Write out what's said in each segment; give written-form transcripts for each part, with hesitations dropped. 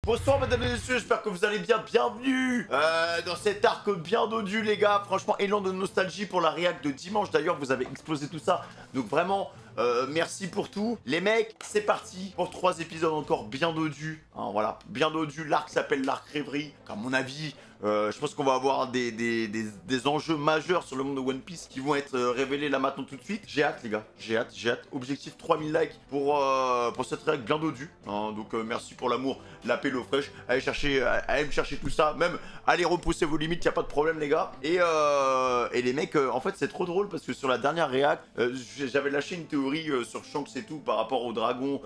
Bonsoir mesdames et messieurs, j'espère que vous allez bien, bienvenue dans cet arc bien dodu les gars. Franchement, élan de nostalgie pour la réac de dimanche, d'ailleurs vous avez explosé tout ça. Donc vraiment, merci pour tout. Les mecs, c'est parti pour 3 épisodes encore bien dodus. Hein, voilà, bien dodus, l'arc s'appelle l'arc rêverie. À mon avis, je pense qu'on va avoir des enjeux majeurs sur le monde de One Piece qui vont être révélés là maintenant tout de suite. J'ai hâte les gars, j'ai hâte. Objectif 3000 likes pour cette réac bien dodue. Hein, donc merci pour l'amour, la paix, l'eau fraîche. Allez me chercher tout ça, même allez repousser vos limites, y a pas de problème les gars. Et les mecs, en fait c'est trop drôle parce que sur la dernière réac, j'avais lâché une théorie sur Shanks et tout par rapport au dragon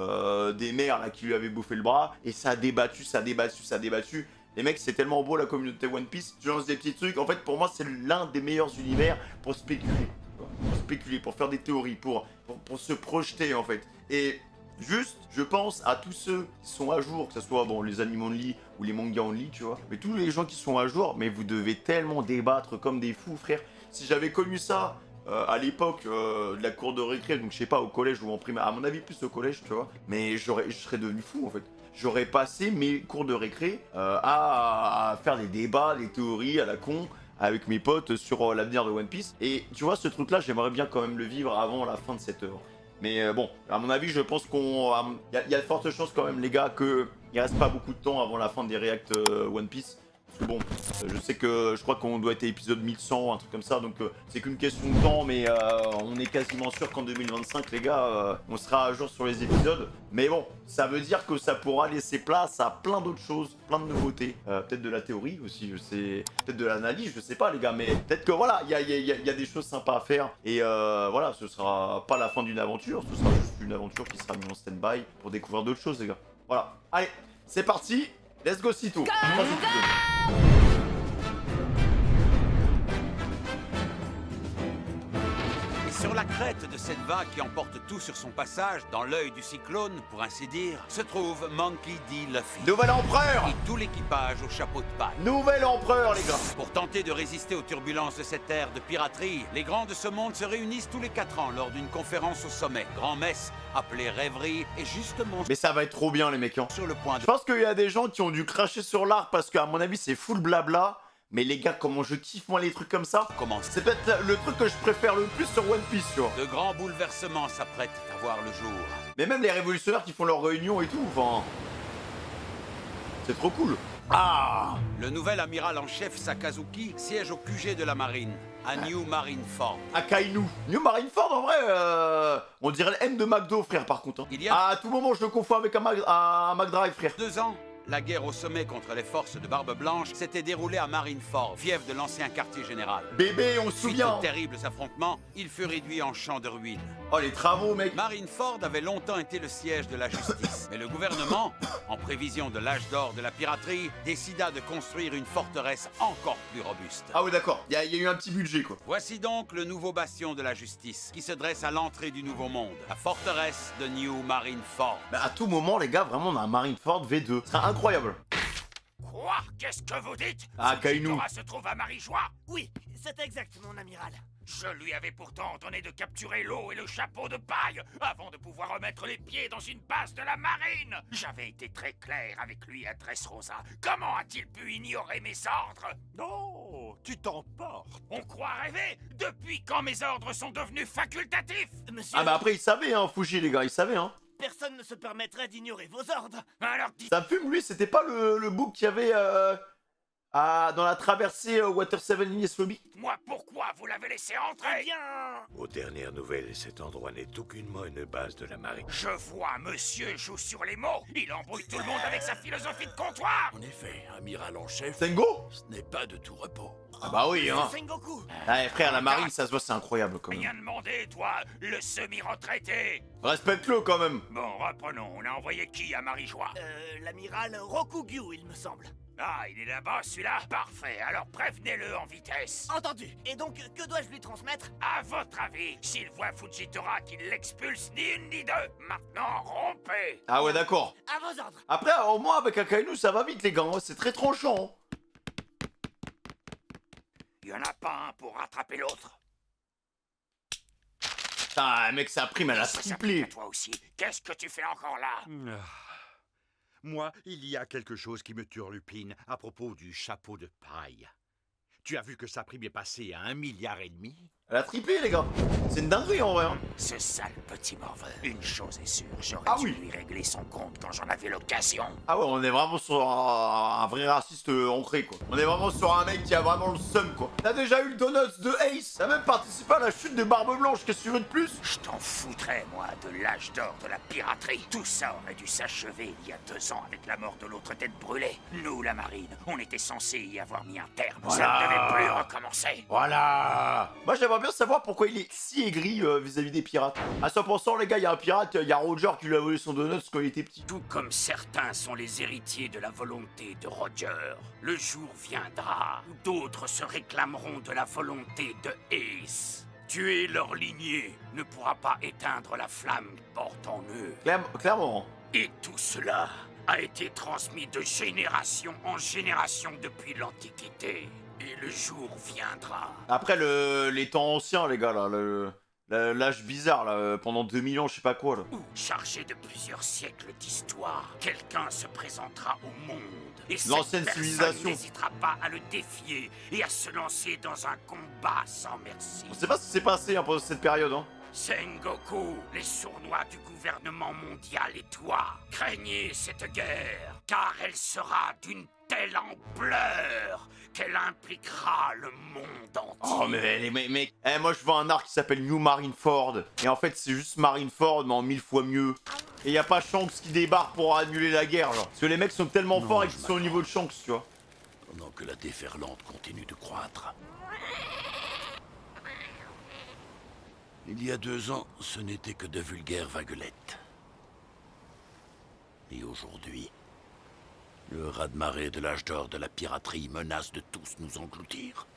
des mers là, qui lui avait bouffé le bras. Et ça a débattu. Les mecs, c'est tellement beau la communauté One Piece. Tu lances des petits trucs. En fait, pour moi, c'est l'un des meilleurs univers pour spéculer. Pour faire des théories, pour se projeter en fait. Et juste, je pense à tous ceux qui sont à jour, que ce soit bon, les animes only ou les mangas only, tu vois. Mais tous les gens qui sont à jour, mais vous devez tellement débattre comme des fous, frère. Si j'avais connu ça à l'époque de la cour de récré, donc je sais pas, au collège ou en primaire, à mon avis plus au collège, tu vois. Mais je serais devenu fou en fait. J'aurais passé mes cours de récré à faire des débats, des théories à la con avec mes potes sur l'avenir de One Piece. Et tu vois, ce truc-là, j'aimerais bien quand même le vivre avant la fin de cette heure. Mais bon, à mon avis, je pense qu'on... Il y a de fortes chances quand même, les gars, qu'il reste pas beaucoup de temps avant la fin des reacts One Piece. Parce que bon, je sais que je crois qu'on doit être épisode 1100, un truc comme ça, donc c'est qu'une question de temps, mais on est quasiment sûr qu'en 2025, les gars, on sera à jour sur les épisodes. Mais bon, ça veut dire que ça pourra laisser place à plein d'autres choses, plein de nouveautés. Peut-être de la théorie aussi, je sais, peut-être de l'analyse, je sais pas les gars, mais peut-être que voilà, il y a des choses sympas à faire. Et voilà, ce sera pas la fin d'une aventure, ce sera juste une aventure qui sera mise en stand-by pour découvrir d'autres choses, les gars. Voilà, allez, c'est parti. Let's go Sito. Et sur la crête de cette vague qui emporte tout sur son passage, dans l'œil du cyclone, pour ainsi dire, se trouve Monkey D. Luffy. Nouvel empereur. Et tout l'équipage au chapeau de paille. Nouvel empereur, les gars. Pour tenter de résister aux turbulences de cette ère de piraterie, les grands de ce monde se réunissent tous les 4 ans lors d'une conférence au sommet. Grand-messe, appelée rêverie, et justement... Mais ça va être trop bien, les mecs. Hein. Sur le point de... Je pense qu'il y a des gens qui ont dû cracher sur l'arc parce qu'à mon avis, c'est full blabla. Mais les gars, comment je kiffe moi les trucs comme ça. C'est peut-être le truc que je préfère le plus sur One Piece, tu vois. De grands bouleversements s'apprêtent à voir le jour. Mais même les révolutionnaires qui font leur réunion et tout, enfin... C'est trop cool. Ah! Le nouvel amiral en chef Sakazuki siège au QG de la marine, à New Marineford. À Kainu. New Marineford, en vrai, on dirait le M de McDo, frère, par contre. Hein. Il y a... À tout moment, je le confonds avec un McDrive, frère. 2 ans, la guerre au sommet contre les forces de Barbe Blanche s'était déroulée à Marineford, fief de l'ancien quartier général. Bébé, on se souvient. Suite de terribles affrontements, il fut réduit en champ de ruines. Oh, les travaux, mec. Marineford avait longtemps été le siège de la justice. Mais le gouvernement, en prévision de l'âge d'or de la piraterie, décida de construire une forteresse encore plus robuste. Ah oui, d'accord. Il y a eu un petit budget, quoi. Voici donc le nouveau bastion de la justice, qui se dresse à l'entrée du Nouveau Monde, la forteresse de New Marineford. Bah, à tout moment, les gars, vraiment, on a un Marineford V2. C'est incroyable. Quoi? Qu'est-ce que vous dites? Ah, Kainu. Zora se trouve à Marijoie? Oui, c'est exact, mon amiral. Je lui avais pourtant ordonné de capturer l'eau et le chapeau de paille avant de pouvoir remettre les pieds dans une base de la marine. J'avais été très clair avec lui à Dressrosa. Comment a-t-il pu ignorer mes ordres? Non, tu t'emportes. On croit rêver? Depuis quand mes ordres sont devenus facultatifs? Monsieur, Ah, bah après, il savait, hein, Fuji, les gars, il savait, hein. personne ne se permettrait d'ignorer vos ordres. Alors dites... Ça fume, lui, c'était pas le bouc qu'il y avait dans la traversée Water 7 Ignis Lobby. Moi, pourquoi vous l'avez laissé Eh entrer? bien... Aux dernières nouvelles, cet endroit n'est aucunement une base de la marine. Je vois monsieur joue sur les mots. Il embrouille tout le monde avec sa philosophie de comptoir. En effet, amiral en chef, Sengo? ce n'est pas de tout repos. Ah bah oui, hein. Sengoku. Ouais, frère, la marine, ça se voit, c'est incroyable, quand même. Rien demandé, toi, le semi-retraité. Respecte-le, quand même. Bon, reprenons. On a envoyé qui à Marijoie? L'amiral Rokugyu, il me semble. Ah, il est là-bas, celui-là? Parfait, alors prévenez-le en vitesse. Entendu. Et donc, que dois-je lui transmettre? À votre avis, s'il voit Fujitora qu'il l'expulse ni une ni deux, maintenant rompez. Ah ouais, d'accord. À vos ordres. Après, au moins, avec Akainu, ça va vite, les gars. Hein. C'est très tranchant. Hein. Il y en a pas un pour rattraper l'autre. Putain, mec, sa prime, elle a Ça triplé. s'applique à toi aussi. Qu'est-ce que tu fais encore là? Moi, il y a quelque chose qui me turlupine à propos du chapeau de paille. Tu as vu que sa prime est passée à 1,5 milliard? Elle a triplé, les gars. C'est une dinguerie, en vrai. Hein. Ce sale petit morveux. Une chose est sûre, j'aurais Ah dû oui. lui régler son compte quand j'en avais l'occasion. Ah ouais, on est vraiment sur un vrai raciste ancré, quoi. On est vraiment sur un mec qui a vraiment le seum, quoi. T'as déjà eu le donuts de Ace. T'as même participé à la chute des Barbes Blanches. Qu'est-ce que tu veux de plus? Je t'en foutrais, moi, de l'âge d'or de la piraterie. Tout ça aurait dû s'achever il y a 2 ans avec la mort de l'autre tête brûlée. Nous, la marine, on était censés y avoir mis un terme. Voilà. Ça ne devait plus recommencer. Voilà. Moi, j'aimerais bien savoir pourquoi il est si aigri vis-à-vis des pirates. À 100%, les gars, il y a un pirate, il y a Roger qui lui a volé son donuts quand il était petit. Tout comme certains sont les héritiers de la volonté de Roger, le jour viendra où d'autres se réclameront de la volonté de Ace. Tuer leur lignée ne pourra pas éteindre la flamme qu'ils portent en eux. Clairement. Et tout cela a été transmis de génération en génération depuis l'Antiquité. Et le jour viendra. Après, les temps anciens, les gars, là, l'âge bizarre, là, pendant 2000 ans, je sais pas quoi, là. Où, chargé de plusieurs siècles d'histoire, quelqu'un se présentera au monde. Et L'ancienne cette civilisation. personne n'hésitera pas à le défier et à se lancer dans un combat sans merci. On sait pas ce qui s'est passé hein, pendant cette période, hein. Sengoku, les sournois du gouvernement mondial et toi, craignez cette guerre, car elle sera d'une telle ampleur qu'elle impliquera le monde entier. Oh mais moi je vois un arc qui s'appelle New Marineford et en fait c'est juste Marineford mais en 1000 fois mieux. Et y a pas Shanks qui débarque pour annuler la guerre genre. Parce que les mecs sont tellement forts et qu'ils sont au niveau de Shanks, tu vois. Pendant que la déferlante continue de croître. Il y a 2 ans, ce n'était que de vulgaires vaguelettes. Et aujourd'hui, le raz-de-marée de l'âge d'or de la piraterie menace de tous nous engloutir.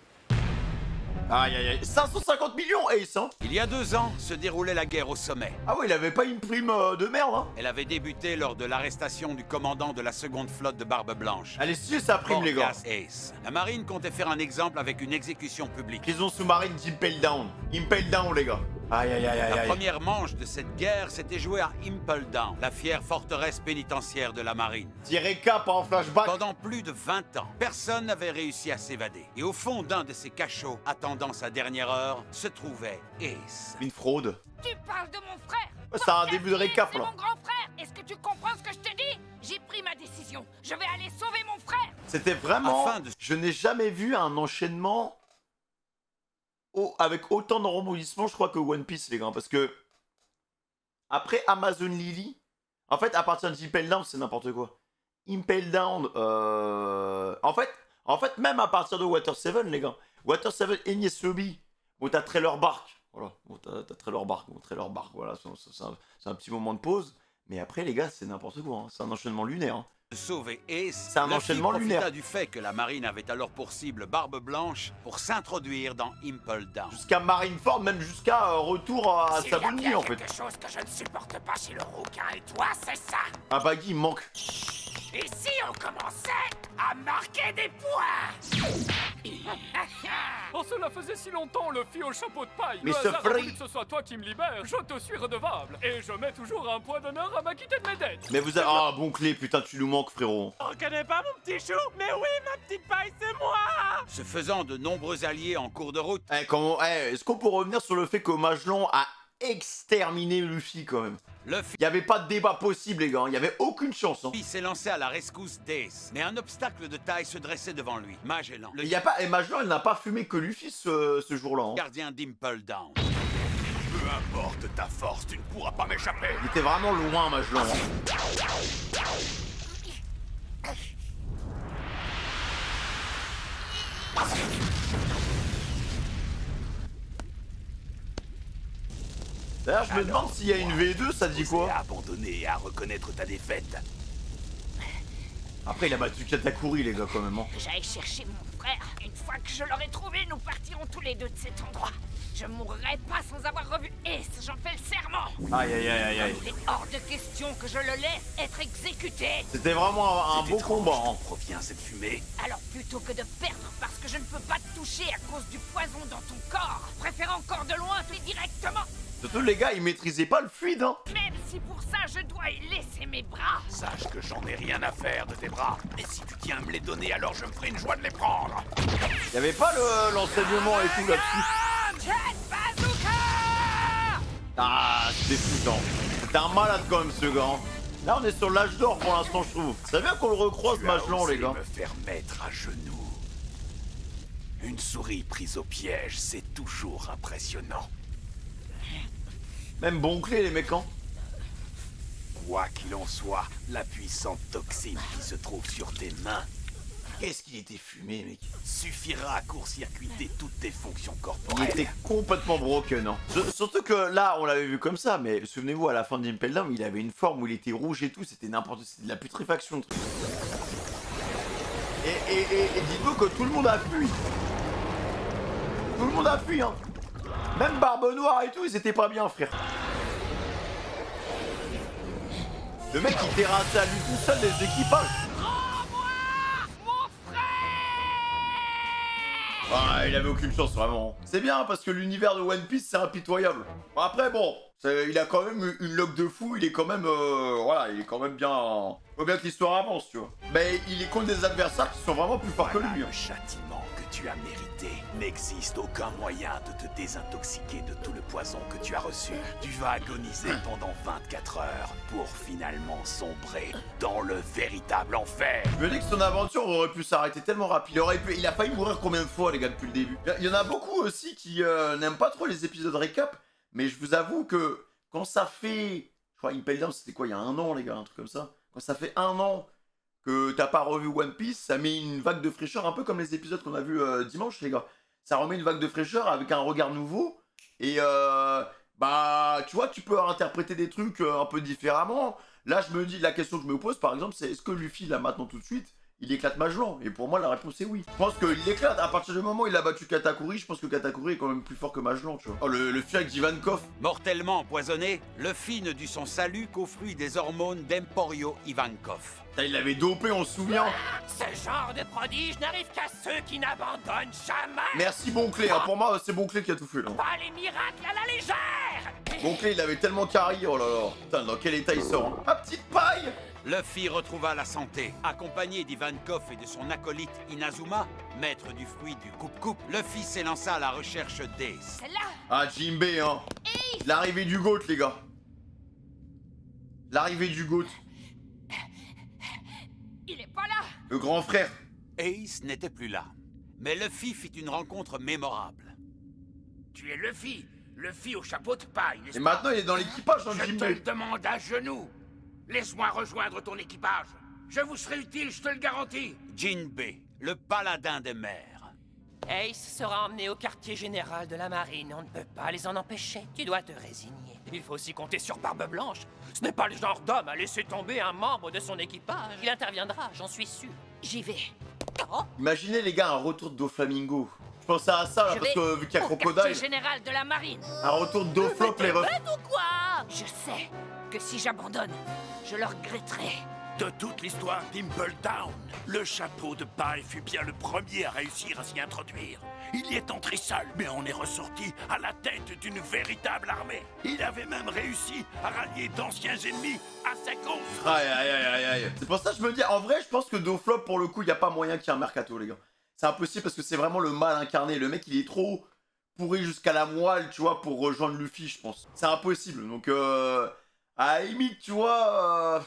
Aïe aïe aïe, 550 millions Ace hein. Il y a 2 ans se déroulait la guerre au sommet. Ah ouais, il avait pas une prime de merde hein. Elle avait débuté lors de l'arrestation du commandant de la seconde flotte de Barbe Blanche. Elle est stylée sa prime les gars. Portgas Ace. La marine comptait faire un exemple avec une exécution publique. Prison sous-marine d'Impel Down. Impel Down les gars. Aïe aïe aïe aïe La aïe. première manche de cette guerre s'était jouée à Impel Down, la fière forteresse pénitentiaire de la marine. Petit récap en flashback. Pendant plus de 20 ans, personne n'avait réussi à s'évader. Et au fond d'un de ces cachots, attendant sa dernière heure, se trouvait Ace. Une fraude. Tu parles de mon frère. C'est un début de récap C'est là. mon grand frère. Est-ce que tu comprends ce que je te dis? J'ai pris ma décision. Je vais aller sauver mon frère. C'était vraiment... Afin de- Je n'ai jamais vu un enchaînement avec autant de rebondissements, je crois, que One Piece, les gars. Parce que... Après Amazon Lily... En fait, à partir d'Impel Down, c'est n'importe quoi. Impel Down... En fait, même à partir de Water 7, les gars. Water 7, Enies Lobby. Bon, t'as Trailer Bark. Voilà. Bon, t'as Trailer Bark. Bon, Trailer Bark, voilà. C'est un petit moment de pause. Mais après, les gars, c'est n'importe quoi. Hein. C'est un enchaînement lunaire. Hein. De sauver Ace, C'est un Luffy enchaînement profita lunaire. du fait que la marine avait alors pour cible Barbe Blanche pour s'introduire dans Impel Down. Jusqu'à Marineford, même jusqu'à retour à S'il y a Sabouni, bien en fait. quelque chose que je ne supporte pas chez le rouquin et toi, c'est ça. Ah, Baggy, il manque. Et si on commençait à marquer des points? Oh, cela faisait si longtemps, le fille au chapeau de paille. Mais Le ce hasard a voulu free- que ce soit toi qui me libère. Je te suis redevable. Et je mets toujours un point d'honneur à m'acquitter de mes dettes. Mais vous avez... Ah, bon clé, putain, tu nous manques, frérot. On reconnais pas mon petit chou? Mais oui, ma petite paille, c'est moi! Se faisant de nombreux alliés en cours de route, Est-ce qu'on peut revenir sur le fait que Magellan a exterminé Luffy, quand même? Luffy Il n'y avait pas de débat possible, les gars. Il n'y avait aucune chance. Hein. s'est lancé à la rescousse d'Ace. Mais un obstacle de taille se dressait devant lui. Magellan, le Il y a pas... Et Magellan, il n'a pas fumé que Luffy ce jour-là. Hein. gardien d'Impel Down. Peu importe ta force, tu ne pourras pas m'échapper. Il était vraiment loin, Magellan. Hein. D'ailleurs, je me demande s'il y a une V2, ça dit quoi? À abandonner et à reconnaître ta défaite. Après, il a battu Katakuri, les gars, quand même. Hein. J'aille chercher mon frère. Une fois que je l'aurai trouvé, nous partirons tous les deux de cet endroit. Je mourrai pas sans avoir revu Ace, j'en fais le serment. Aïe, aïe, aïe, aïe, aïe. Il est hors de question que je le laisse être exécuté. C'était vraiment un beau combat. Hein. Provient cette fumée. Alors plutôt que de perdre parce que je ne peux pas te toucher à cause du poison dans ton corps, préfère encore de loin tuer directement. Surtout les gars, ils maîtrisaient pas le fluide, hein. Même si pour ça je dois y laisser mes bras. Sache que j'en ai rien à faire de tes bras. Mais si tu tiens à me les donner, alors je me ferai une joie de les prendre. Y'avait pas l'enseignement et tout là-dessus. Jet bazooka! Ah, c'était foutant. C'était un malade quand même ce gars. Hein. Là on est sur l'âge d'or pour l'instant je trouve. C'est bien qu'on le recroise Magellan les gars. Me faire mettre à genoux. Une souris prise au piège, c'est toujours impressionnant. Même Bonclé les mecs hein. Quoi qu'il en soit, la puissante toxine qui se trouve sur tes mains Qu'est-ce qu'il était fumé mec. suffira à court-circuiter toutes tes fonctions Il corporelles. était complètement broken hein. Surtout que là on l'avait vu comme ça mais souvenez-vous à la fin d'Impel Down il avait une forme où il était rouge et tout. C'était n'importe quoi. C'était de la putréfaction. Et dites-vous que tout le monde a fui. Tout le monde a fui hein. Même Barbe Noire et tout ils étaient pas bien frère. Le mec il terrassait à lui tout seul des équipages. Ah, il avait aucune chance vraiment. C'est bien parce que l'univers de One Piece c'est impitoyable. Bon, après bon, il a quand même une loque de fou, il est quand même voilà, il est quand même bien. Faut bien que l'histoire avance, tu vois. Mais il est contre des adversaires qui sont vraiment plus forts que lui. Le châtiment que tu as mérité. N'existe aucun moyen de te désintoxiquer de tout le poison que tu as reçu. Tu vas agoniser pendant 24 heures pour finalement sombrer dans le véritable enfer. Je me dis que son aventure aurait pu s'arrêter tellement rapide. Il a failli mourir combien de fois les gars depuis le début. Il y en a beaucoup aussi qui n'aiment pas trop les épisodes récap. Mais je vous avoue que quand ça fait... Je crois Impel Down c'était quoi il y a un an les gars, un truc comme ça. Quand ça fait un an que t'as pas revu One Piece, ça met une vague de fraîcheur un peu comme les épisodes qu'on a vus dimanche les gars. Ça remet une vague de fraîcheur avec un regard nouveau. Et bah tu vois tu peux interpréter des trucs un peu différemment. Là je me dis, la question que je me pose par exemple c'est est-ce que Luffy là maintenant tout de suite il éclate Magellan? Et pour moi la réponse est oui. Je pense qu'il l'éclate à partir du moment où il a battu Katakuri. Je pense que Katakuri est quand même plus fort que Magellan tu vois. Oh le fiac d'Ivankov. Mortellement empoisonné, Luffy ne dut son salut qu'au fruit des hormones d'Emporio Ivankov. Il l'avait dopé on se souvient. Ce genre de prodige n'arrive qu'à ceux qui n'abandonnent jamais. Merci Bonclé, hein. Pour moi c'est Bonclé qui a tout fait là. Pas les miracles à la légère. Bonclé il avait tellement carré, oh là là. Putain dans quel état il sort hein. Ma petite paille. Luffy retrouva la santé. Accompagné d'Ivankov et de son acolyte Inazuma, maître du fruit du coupe-coupe, Luffy s'élança à la recherche d'Ace. Celle-là. Ah Jinbei hein. L'arrivée du GOAT les gars. L'arrivée du GOAT. Il est pas là. Le grand frère. Ace n'était plus là. Mais Luffy fit une rencontre mémorable. Tu es Luffy. Luffy au chapeau de paille, n'est-ce Et pas? maintenant il est dans l'équipage hein, Je te Jinbei. le demande à genoux. Laisse-moi rejoindre ton équipage. Je vous serai utile, je te le garantis. Jinbei, le paladin des mers. Ace sera emmené au quartier général de la marine. On ne peut pas les en empêcher. Tu dois te résigner. Il faut aussi compter sur Barbe Blanche. Ce n'est pas le genre d'homme à laisser tomber un membre de son équipage. Il interviendra, j'en suis sûr. J'y vais. Oh, Imaginez les gars un retour de Doflamingo. Je pensais à ça là Je parce vais que vu qu'il y a au Crocodile. quartier général de la marine. Un retour de Doflop les refs. bête ou quoi? Je sais que si j'abandonne, je le regretterai. De toute l'histoire d'Impel Down, le chapeau de paille fut bien le premier à réussir à s'y introduire. Il y est entré seul, mais on est ressorti à la tête d'une véritable armée. Il avait même réussi à rallier d'anciens ennemis à sa cause. Aïe aïe aïe aïe aïe. C'est pour ça que je me dis, en vrai je pense que Doflop pour le coup il n'y a pas moyen qu'il y ait un mercato les gars. C'est impossible parce que c'est vraiment le mal incarné. Le mec il est trop pourri jusqu'à la moelle tu vois pour rejoindre Luffy je pense. C'est impossible donc à la limite tu vois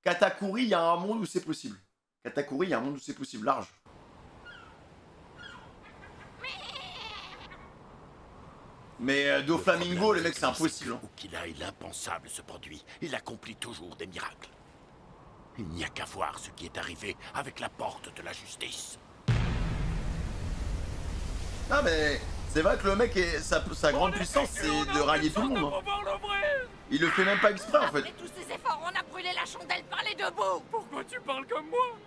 Katakuri il y a un monde où c'est possible. Katakuri il y a un monde où c'est possible large. Mais Doflamingo les mecs c'est impossible hein. Où qu'il aille, l'impensable se produit. Il accomplit toujours des miracles. Il n'y a qu'à voir ce qui est arrivé avec la porte de la justice. Non mais c'est vrai que le mec sa grande puissance c'est de rallier tout le monde hein. Il le fait même pas exprès en fait. Après tous ces efforts, on a brûlé la chandelle par les deux bouts. Pourquoi tu parles comme moi?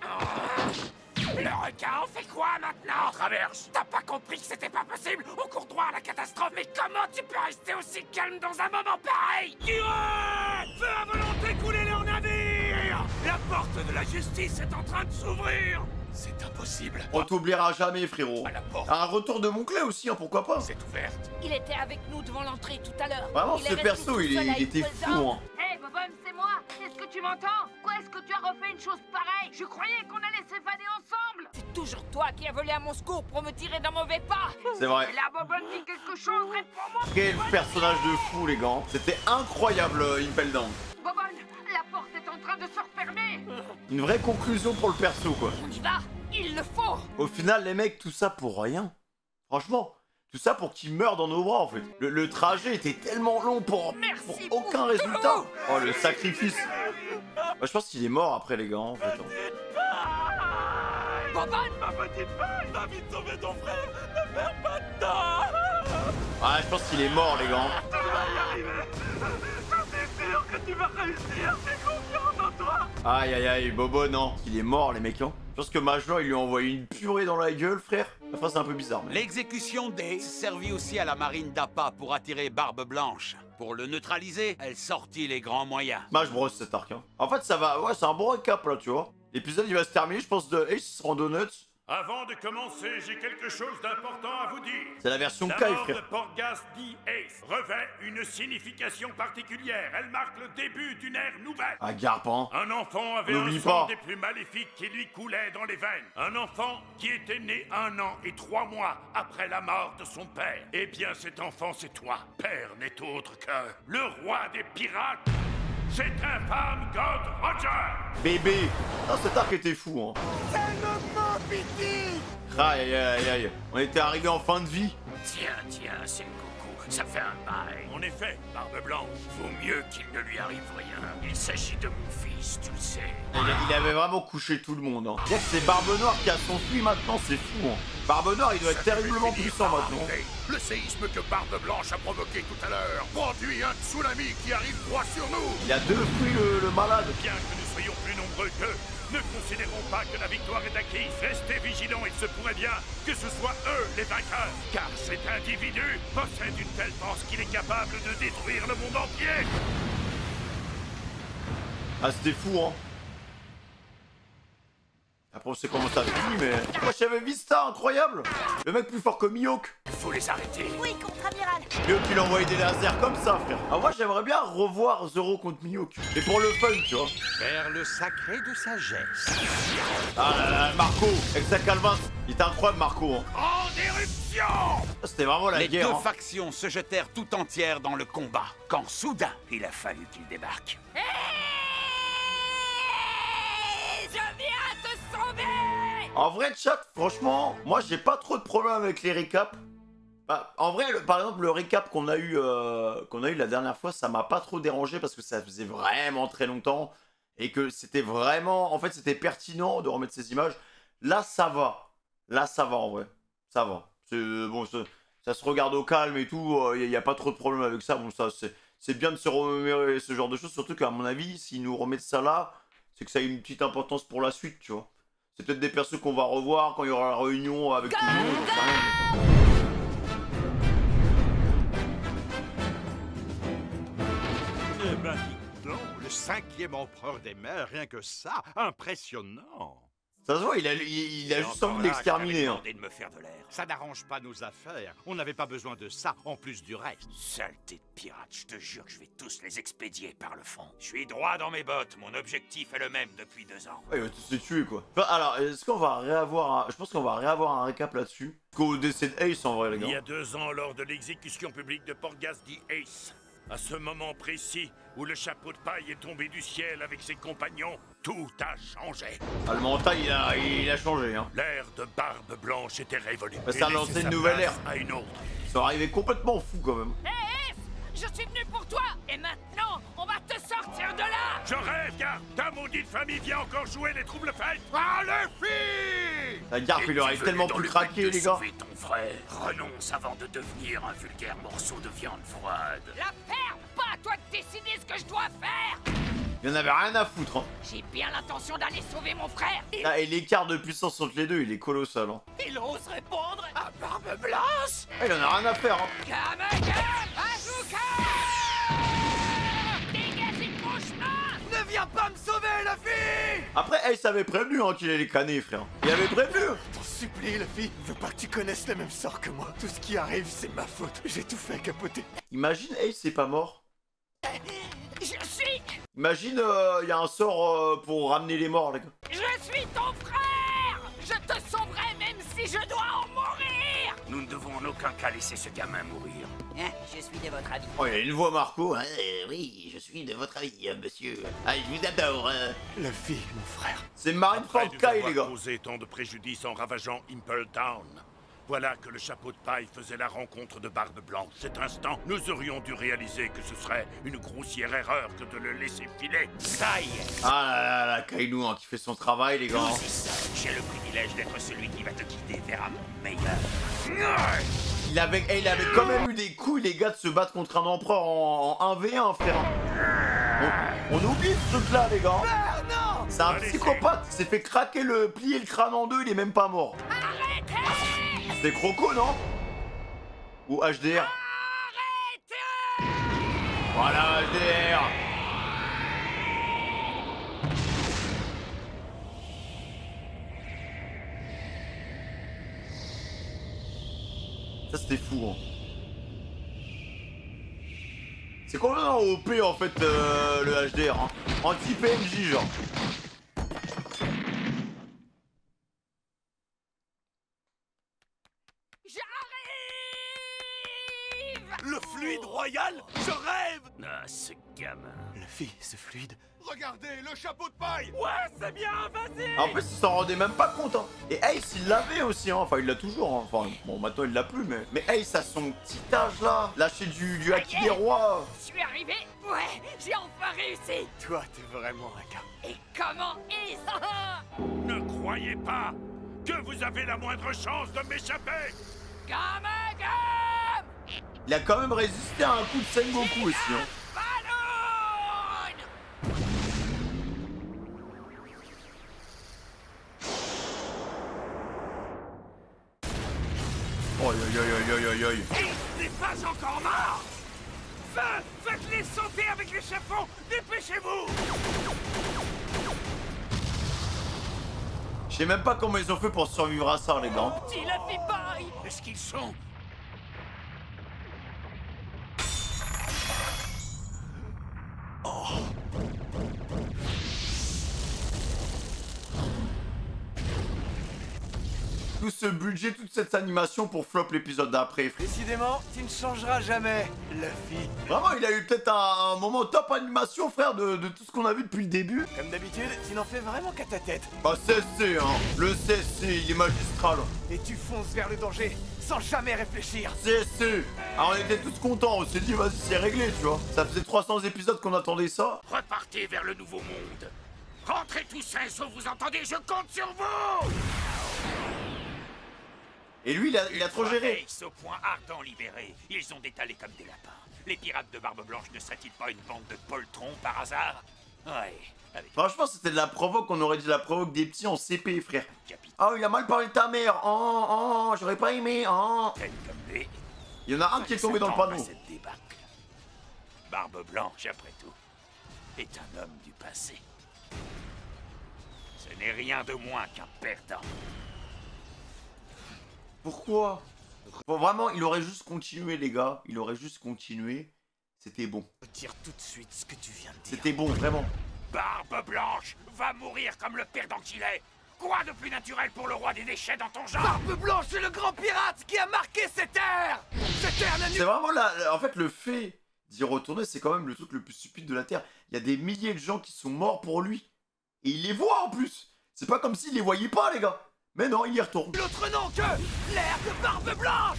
Le requin, on fait quoi maintenant? Traverse. T'as pas compris que c'était pas possible? On court droit à la catastrophe, mais comment tu peux rester aussi calme dans un moment pareil? Tirez! Feu à volonté, couler leur navire! La porte de la justice est en train de s'ouvrir. C'est impossible. On t'oubliera jamais, frérot. À la porte. Un retour de mon clé aussi, hein, pourquoi pas. C'est ouverte. Il était avec nous devant l'entrée tout à l'heure. Vraiment, Il est ce resté perso, tout il seul à était Equal fou, Down. hein. Hé, Bobonne, c'est moi. Est-ce que tu m'entends? Pourquoi est-ce que tu as refait une chose pareille? Je croyais qu'on allait s'évader ensemble. C'est toujours toi qui as volé à mon secours pour me tirer d'un mauvais pas. C'est vrai. Et la Bobonne dit quelque chose, réponds-moi. Quel personnage de fou, les gars. C'était incroyable, Impel Down. Bobonne, la porte est en train de se refermer. Une vraie conclusion pour le perso, quoi. On y va. Il le faut. Au final, les mecs, tout ça pour rien. Franchement, tout ça pour qu'ils meurent dans nos bras, en fait. Le trajet était tellement long pour aucun résultat. Oh, le sacrifice. Bah, je pense qu'il est mort après, les gars, en fait. Bobonne, Ma petite fille, va vite sauver ton frère. Ne perds pas de temps. Ah, je pense qu'il est mort, les gars. Tu vas y arriver. Je suis sûr que tu vas réussir. J'ai confiance en toi. Aïe, aïe, aïe, Bobo, non. Il est mort, les mecs, hein. Je pense que Major, il lui a envoyé une purée dans la gueule, frère. Enfin, c'est un peu bizarre, mais... L'exécution d'Ace servit aussi à la marine d'Appa pour attirer Barbe Blanche. Pour le neutraliser, elle sortit les grands moyens. Smash Bros, cet arc, hein. En fait, ça va... Ouais, c'est un bon récap, là, tu vois. L'épisode, il va se terminer, je pense, de Ace Randonuts. Avant de commencer, j'ai quelque chose d'important à vous dire. C'est la version La Kai, mort de frère. Portgas D-Ace revêt une signification particulière. Elle marque le début d'une ère nouvelle. Ah, Garpin. Un enfant avait N'oublie un pas. sang des plus maléfiques qui lui coulait dans les veines. Un enfant qui était né 1 an et 3 mois après la mort de son père. Eh bien, cet enfant, c'est toi. Père n'est autre que le roi des pirates. C'est infâme God Roger. Bébé. Ah, cet arc était fou, hein. Aïe, aïe, aïe, aïe. On était arrivé en fin de vie. Tiens, c'est Goku, ça fait un bail. En effet, Barbe Blanche, vaut mieux qu'il ne lui arrive rien. Il s'agit de mon fils, tu le sais. Il avait vraiment couché tout le monde, hein. Dire que c'est Barbe Noire qui a son fruit maintenant, c'est fou, hein. Barbe Noire, il doit être terriblement puissant maintenant. Le séisme que Barbe Blanche a provoqué tout à l'heure produit un tsunami qui arrive droit sur nous. Il a 2 fruits, le malade. Bien que nous soyons plus nombreux qu'eux, ne considérons pas que la victoire est acquise. Restez vigilants, il se pourrait bien que ce soit eux les vainqueurs. Car cet individu possède une telle force qu'il est capable de détruire le monde entier. Ah, c'était fou, hein. Après, on sait comment ça finit, mais... Moi, j'avais Vista, incroyable. Le mec plus fort que Mihawk. Il faut les arrêter. Oui, contre-amiral. Mihawk, il a envoyé des lasers comme ça, frère. Ah, moi, j'aimerais bien revoir Zoro contre Mihawk. Et pour le fun, tu vois. Vers le sacré de sagesse. Ah là là, Marco, avec sa Calvin. Il est incroyable, Marco, hein. En éruption. C'était vraiment la Les guerre, deux hein. factions se jetèrent tout entières dans le combat, quand soudain, il a fallu qu'il débarque. Je viens te sauver. En vrai, chat, franchement, moi, j'ai pas trop de problème avec les récaps. Bah, en vrai, par exemple, le récap qu'on a eu la dernière fois, ça m'a pas trop dérangé parce que ça faisait vraiment très longtemps et que c'était vraiment, en fait, c'était pertinent de remettre ces images. Là, ça va. Là, ça va en vrai. Ça va. Bon, ça se regarde au calme et tout. Il n'y a pas trop de problème avec ça. Bon, ça, c'est bien de se remémorer ce genre de choses. Surtout qu'à mon avis, s'ils nous remettent ça là, c'est que ça a une petite importance pour la suite, tu vois. C'est peut-être des persos qu'on va revoir quand il y aura la réunion avec tout le monde. j'en sais rien, Eh ben, dites donc, le 5e empereur des mers, rien que ça, impressionnant. Ça se voit, il a juste envie de l'exterminer. Hein. De me faire de l'air. Ça n'arrange pas nos affaires. On n'avait pas besoin de ça, en plus du reste. Saleté de pirate, je te jure que je vais tous les expédier par le fond. Je suis droit dans mes bottes, mon objectif est le même depuis 2 ans. Ouais, il va tous les tuer, quoi. Enfin, alors, est-ce qu'on va réavoir je pense qu'on va réavoir un récap là-dessus. Qu'au décès de Ace, en vrai, les Il y gars. a 2 ans, lors de l'exécution publique de Portgas D-Ace, à ce moment précis où le chapeau de paille est tombé du ciel avec ses compagnons, tout a changé. Ah, le mental, il a changé, hein. L'ère de Barbe Blanche était révolue. Bah, ça a et lancé laissé une sa nouvelle place ère. à une autre. Ils sont arrivés complètement fous, quand même. Hé, Ace, je suis venu pour toi. Et maintenant, on va te sortir de là. Je rêve, car ta maudite famille vient encore jouer les troubles-fêtes. Ah, les filles! La Garp, il aurait tellement pu craquer, les gars. Sauver ton frère, renonce avant de devenir un vulgaire morceau de viande froide. La ferme, pas à toi de décider ce que je dois faire. Il en avait rien à foutre, hein. J'ai bien l'intention d'aller sauver mon frère. Ah, et l'écart de puissance entre les deux, il est colossal, hein. Il ose répondre à Barbe Blanche. Ah, il en a rien à faire, hein. Kameka, Bazooka. Dégagez de mon chemin. Ne viens pas me sauver, Luffy! Après, Ace avait prévenu hein, qu'il allait canner, frère. Il avait prévenu. T'en supplie, Luffy. Je veux pas que tu connaisses le même sort que moi. Tout ce qui arrive, c'est ma faute. J'ai tout fait capoter. Imagine Ace c'est pas mort. Je suis... Imagine, y a un sort pour ramener les morts, les gars. Je suis ton frère! Je te sauverai même si je dois en mourir! Nous ne devons en aucun cas laisser ce gamin mourir. Hein, je suis de votre avis. Oh, il a une voix Marco. Hein. Oui, je suis de votre avis, monsieur. Ah, je vous adore. Luffy, mon frère. C'est Marineford Kai, les gars. Causé tant de préjudice en ravageant Impel Down. Voilà que le chapeau de paille faisait la rencontre de Barbe Blanche. Cet instant, nous aurions dû réaliser que ce serait une grossière erreur que de le laisser filer. Ça y est. Ah là là, Kainu hein, qui fait son travail, les gars. C'est ça. J'ai le privilège d'être celui qui va te guider vers un monde meilleur. Il avait quand même eu des couilles, les gars, de se battre contre un empereur en 1v1, frère. On oublie ce truc-là, les gars. C'est un psychopathe. Il s'est fait craquer plier le crâne en deux, il est même pas mort. C'est Croco, non? Ou HDR? Voilà, HDR. Ça, c'était fou, hein. C'est complètement OP, en fait, le HDR, hein. Anti-PNJ, genre. Le fluide royal? Je rêve! Ah, ce gamin. Luffy, ce fluide. Regardez, le chapeau de paille! Ouais, c'est bien, vas-y! En plus, il s'en rendait même pas compte, hein. Et Ace, il l'avait aussi, hein. Enfin, il l'a toujours, hein. Enfin, bon, maintenant, il l'a plus, mais Ace, à son petit âge, là, lâcher du haki des rois. Je suis arrivé. Ouais, j'ai enfin réussi. Toi, t'es vraiment un gars. Et comment est-ce? Ne croyez pas que vous avez la moindre chance de m'échapper! Gamagam! Il a quand même résisté à un coup de Sengoku aussi, hein. Aïe aïe aïe aïe aïe aïe. Il n'est pas encore mort! Faites-les sauter avec l'échafaud! Dépêchez-vous! Je sais même pas comment ils ont fait pour survivre à ça, les gars. Dis la pipaille! Est-ce qu'ils sont? Tout ce budget, toute cette animation pour flop l'épisode d'après, frère. Décidément, tu ne changeras jamais, Luffy. Vraiment, il a eu peut-être un moment top animation, frère, de tout ce qu'on a vu depuis le début. Comme d'habitude, tu n'en fais vraiment qu'à ta tête. Bah, CC, hein. Le CC, il est magistral. Et tu fonces vers le danger, sans jamais réfléchir. CC. Alors, on était tous contents, on s'est dit, vas-y, c'est réglé, tu vois. Ça faisait 300 épisodes qu'on attendait ça. Repartez vers le nouveau monde. Rentrez tous sains, sauf vous entendez, je compte sur vous! Et lui, il a trop géré. Ace au point ardent libéré, ils ont détalé comme des lapins. Les pirates de Barbe Blanche ne seraient-ils pas une bande de poltrons par hasard? Ouais, avec Franchement, c'était de la provoque, on aurait dit la provoque des petits en CP, frère. capitaine Oh, il a mal parlé de ta mère. Oh, j'aurais pas aimé. Oh. comme lui. Il y en a un qui est tombé dans le panneau. Cette débâcle. Barbe Blanche, après tout, est un homme du passé. Ce n'est rien de moins qu'un perdant. Pourquoi? Bon, vraiment, il aurait juste continué, les gars. Il aurait juste continué. C'était bon. Dire tout de suite ce que tu viens de dire. C'était bon, vraiment. Barbe Blanche va mourir comme le perdant qu'il est. Quoi de plus naturel pour le roi des déchets dans ton genre? Barbe Blanche est le grand pirate qui a marqué cette terre. Cette terre n'a C'est vraiment là. En fait, le fait d'y retourner, c'est quand même le truc le plus stupide de la Terre. Il y a des milliers de gens qui sont morts pour lui. Et il les voit en plus. C'est pas comme s'il les voyait pas, les gars. Mais non, il y retourne. L'autre nom que l'ère de Barbe Blanche.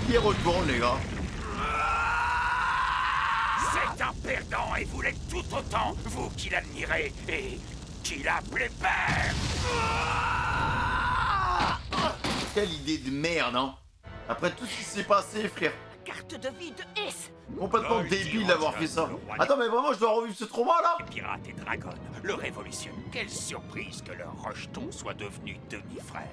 Il y retourne, les gars. C'est un perdant et vous l'êtes tout autant, vous qui l'admirez et qui l'appelez père. Quelle idée de merde, hein. Après tout ce qui s'est passé, frère. Carte de vie de Ace. Complètement débile d'avoir fait ça. Attends, mais vraiment, je dois revivre ce trauma, là? Les pirates et Dragon, le révolutionnaire. Quelle surprise que leur rejeton soit devenu demi-frère.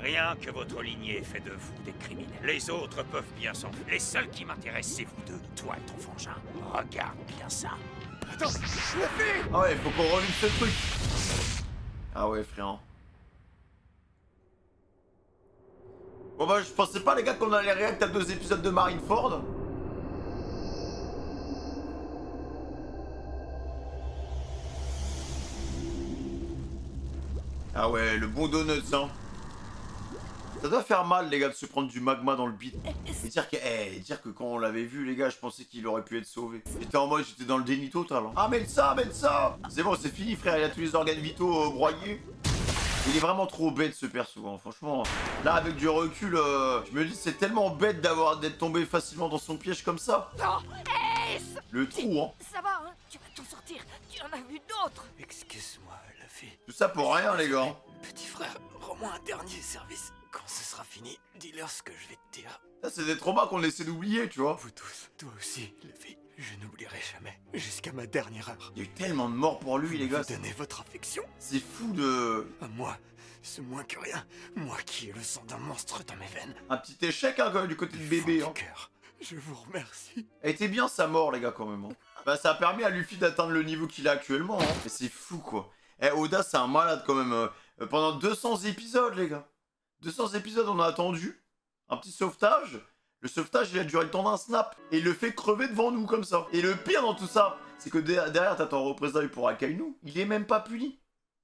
Rien que votre lignée fait de vous des criminels. Les autres peuvent bien s'enfuir. Les seuls qui m'intéressent, c'est vous deux, toi et ton frangin. Regarde bien ça. Attends, la fille! Ah ouais, faut qu'on revive ce truc. Ah ouais, frère. Bon bah, je pensais pas, les gars, qu'on allait réacter à 2 épisodes de Marineford. Ah ouais, le bon donut, hein. Ça doit faire mal, les gars, de se prendre du magma dans le bide. Et dire que quand on l'avait vu, les gars, je pensais qu'il aurait pu être sauvé. J'étais en mode, j'étais dans le déni total. Hein. Ah, mets ça! C'est bon, c'est fini, frère, il a tous les organes vitaux broyés. Il est vraiment trop bête, ce perso, hein. Franchement. Là, avec du recul, je me dis, c'est tellement bête d'être tombé facilement dans son piège comme ça. Non, Ace! Le trou, hein. Ça va, hein? Tu vas t'en sortir. Tu en as vu d'autres. Excuse-moi, la fille. Tout ça pour rien, les gars. Petit frère, rends-moi un dernier service. Quand ce sera fini, dis-leur ce que je vais te dire. Ça, c'est des traumas qu'on essaie d'oublier, tu vois. Vous tous, toi aussi, la fille. Je n'oublierai jamais, jusqu'à ma dernière heure. Il y a eu tellement de morts pour lui, les gars. Vous donnez votre affection. C'est fou de... À moi, c'est moins que rien. Moi qui ai le sang d'un monstre dans mes veines. Un petit échec, hein, quand même, du côté de bébé, hein. Je vous remercie. Elle était bien sa mort, les gars, quand même. Hein. Bah, ça a permis à Luffy d'atteindre le niveau qu'il a actuellement. Hein. Mais c'est fou, quoi. Eh, Oda, c'est un malade, quand même. Pendant 200 épisodes, les gars. 200 épisodes, on a attendu. Un petit sauvetage. Le sauvetage, il a duré le temps d'un snap. Et il le fait crever devant nous, comme ça. Et le pire dans tout ça, c'est que derrière, t'as ton représailles pour Akainu. Il est même pas puni.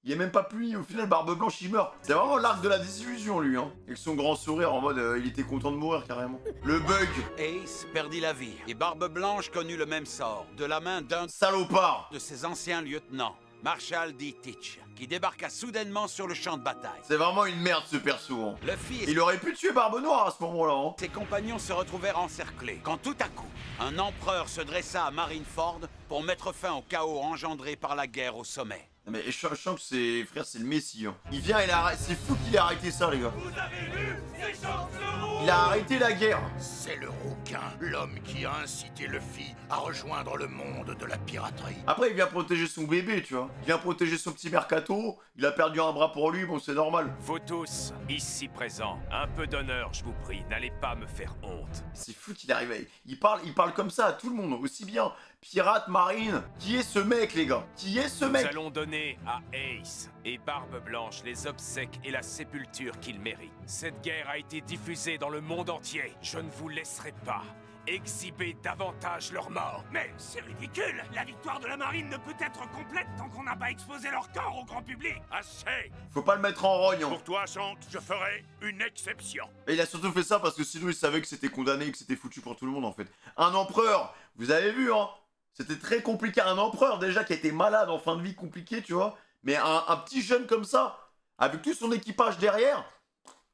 Il est même pas puni. Au final, Barbe Blanche, il meurt. C'est vraiment l'arc de la désillusion, lui. Hein. Avec son grand sourire, en mode, il était content de mourir, carrément. Le bug. Ace perdit la vie. Et Barbe Blanche connut le même sort. De la main d'un salopard de ses anciens lieutenants. Marshal D. Teach, qui débarqua soudainement sur le champ de bataille. C'est vraiment une merde, ce perso. Hein. Luffy et... Il aurait pu tuer Barbe Noire à ce moment-là. Hein. Ses compagnons se retrouvèrent encerclés, quand tout à coup, un empereur se dressa à Marineford pour mettre fin au chaos engendré par la guerre au sommet. Mais je sens que c'est... Frère, c'est le Messie. Hein. Il vient et c'est fou qu'il ait arrêté ça, les gars. Vous avez vu ces chancelous? Il a arrêté la guerre. C'est le rouquin, l'homme qui a incité Luffy à rejoindre le monde de la piraterie. Après, il vient protéger son bébé, tu vois. Il vient protéger son petit mercato. Il a perdu un bras pour lui, bon, c'est normal. Vous tous, ici présents, un peu d'honneur, je vous prie. N'allez pas me faire honte. C'est fou qu'il arrive. Il parle comme ça à tout le monde, aussi bien pirate, marine. Qui est ce mec, les gars? Qui est ce mec? Nous allons donner à Ace et Barbe Blanche les obsèques et la sépulture qu'ils méritent. Cette guerre a été diffusée dans le monde entier. Je ne vous laisserai pas exhiber davantage leur mort. Mais c'est ridicule! La victoire de la marine ne peut être complète tant qu'on n'a pas exposé leur corps au grand public. Assez! Faut pas le mettre en rogne. Hein. Pour toi, Shanks, je ferai une exception. Et il a surtout fait ça parce que sinon il savait que c'était condamné et que c'était foutu pour tout le monde, en fait. Un empereur, vous avez vu, hein. C'était très compliqué. Un empereur, déjà, qui était malade en fin de vie, compliqué, tu vois. Mais un petit jeune comme ça, avec tout son équipage derrière,